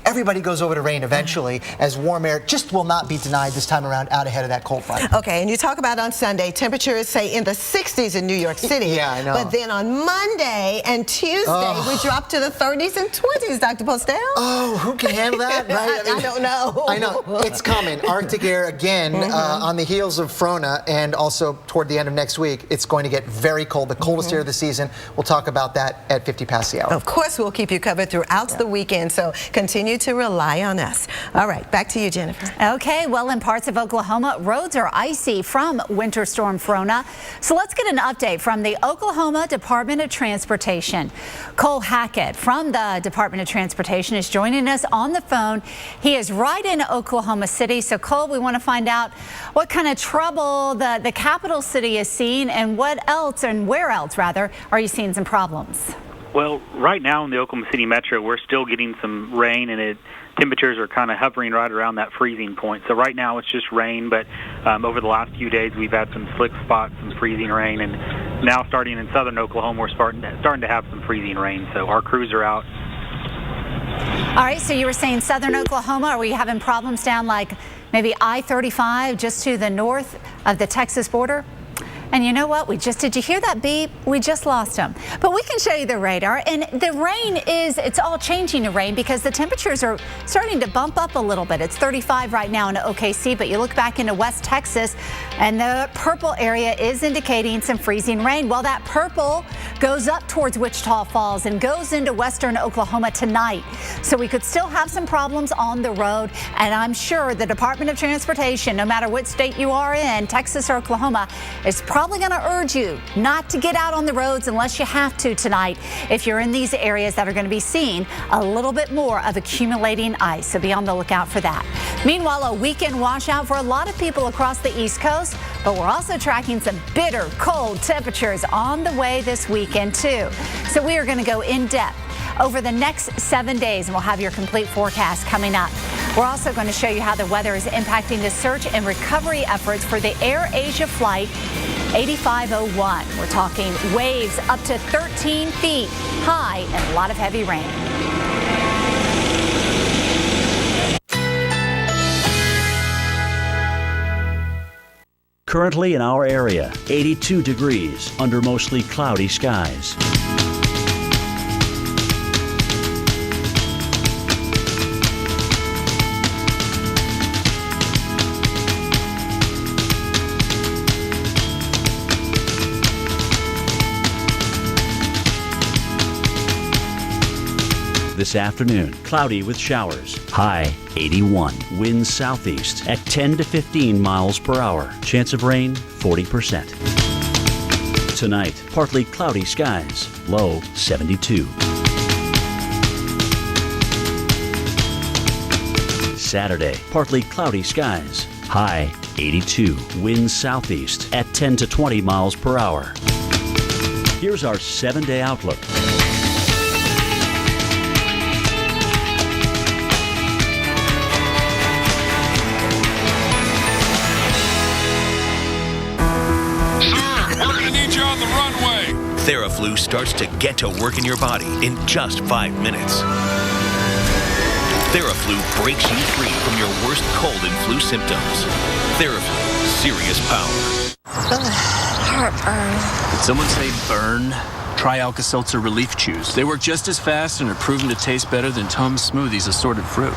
everybody goes over to rain eventually, as warm air just will not be denied this time around out ahead of that cold front.
Okay, and you talk about on Sunday, temperatures say in the 60s in New York City.
Yeah, I know.
But then on Monday and Tuesday, we drop to the 30s and 20s, Dr. Postel.
Oh, who can handle that, right?
I don't know.
I know. It's coming. Arctic air again on the heels of Frona, and also toward the end of next week, it's going to get very cold, the coldest air of the season. We'll talk about that at 50 past the hour.
Of course, we'll keep you covered throughout the weekend, so continue to rely on us. All right, back to you, Jennifer.
Okay, well, in parts of Oklahoma, roads are icy from Winter Storm Frona. So let's get an update from the Oklahoma Department of Transportation. Cole Hackett from the Department of Transportation is joining us on the phone. He is right in Oklahoma City. So, Cole, we want to find out what kind of trouble the capital city is seeing, and what else, and where else, rather, are you seeing some problems?
Well, right now in the Oklahoma City metro, we're still getting some rain, and temperatures are kind of hovering right around that freezing point. So right now it's just rain, but over the last few days we've had some slick spots, some freezing rain, and now starting in southern Oklahoma we're starting to have some freezing rain. So our crews are out.
All right, so you were saying southern Oklahoma. Are we having problems down like maybe I-35 just to the north of the Texas border? And you know what? Did you hear that beep? We just lost him. But we can show you the radar. And the rain it's all changing to rain because the temperatures are starting to bump up a little bit. It's 35 right now in OKC, but you look back into West Texas and the purple area is indicating some freezing rain. Well, that purple goes up towards Wichita Falls and goes into western Oklahoma tonight. So we could still have some problems on the road. And I'm sure the Department of Transportation, no matter what state you are in, Texas or Oklahoma, is probably going to urge you not to get out on the roads unless you have to tonight if you're in these areas that are going to be seeing a little bit more of accumulating ice. So be on the lookout for that. Meanwhile, a weekend washout for a lot of people across the East Coast, but we're also tracking some bitter cold temperatures on the way this weekend too. So we are going to go in depth over the next 7 days, and we'll have your complete forecast coming up. We're also going to show you how the weather is impacting the search and recovery efforts for the AirAsia flight 8501. We're talking waves up to 13 feet high and a lot of heavy rain.
Currently in our area, 82 degrees under mostly cloudy skies. This afternoon, cloudy with showers. High 81. Winds southeast at 10 to 15 miles per hour. Chance of rain 40%. Tonight, partly cloudy skies. Low 72. Saturday, partly cloudy skies. High 82. Winds southeast at 10 to 20 miles per hour. Here's our 7-day outlook.
TheraFlu starts to get to work in your body in just 5 minutes. TheraFlu breaks you free from your worst cold and flu symptoms. TheraFlu, serious power.
Heartburn.
Did someone say burn? Try Alka-Seltzer Relief Chews. They work just as fast and are proven to taste better than Tums Smoothies assorted fruit.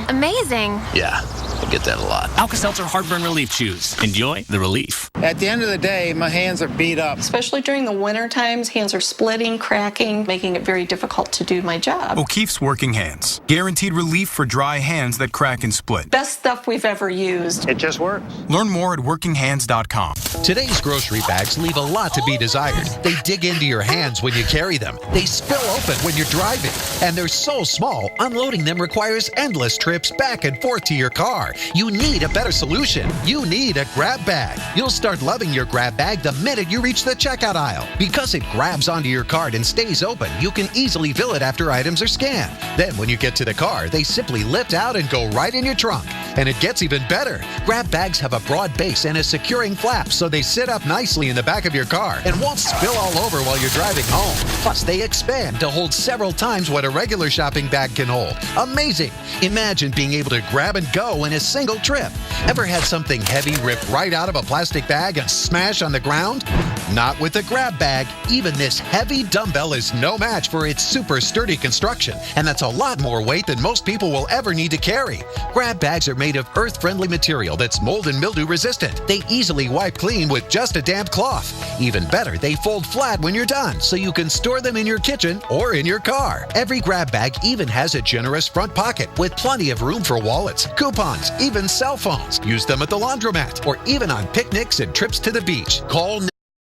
Amazing.
Yeah, I get that a lot. Alka-Seltzer Heartburn Relief Chews. Enjoy the relief.
At the end of the day, my hands are beat up.
Especially during the winter times, hands are splitting, cracking, making it very difficult to do my job.
O'Keefe's Working Hands. Guaranteed relief for dry hands that crack and split.
Best stuff we've ever used.
It just works.
Learn more at workinghands.com.
Today's grocery bags leave a lot to be desired. They dig into your hands when you carry them. They spill open when you're driving. And they're so small, unloading them requires endless trips back and forth to your car. You need a better solution. You need a grab bag. You'll start loving your grab bag the minute you reach the checkout aisle. Because it grabs onto your card and stays open, you can easily fill it after items are scanned. Then when you get to the car, they simply lift out and go right in your trunk. And it gets even better. Grab bags have a broad base and a securing flap, so they sit up nicely in the back of your car and won't spill all over while you're driving home. Plus, they expand to hold several times what a regular shopping bag can hold. Amazing! Imagine being able to grab and go in a single trip. Ever had something heavy ripped right out of a plastic bag and smash on the ground? Not with a grab bag. Even this heavy dumbbell is no match for its super sturdy construction, and that's a lot more weight than most people will ever need to carry. Grab bags are made of earth-friendly material that's mold and mildew resistant. They easily wipe clean with just a damp cloth. Even better, they fold flat when you're done, so you can store them in your kitchen or in your car. Every grab bag even has a generous front pocket with plenty of room for wallets, coupons, even cell phones. Use them at the laundromat or even on picnics and trips to the beach. Call now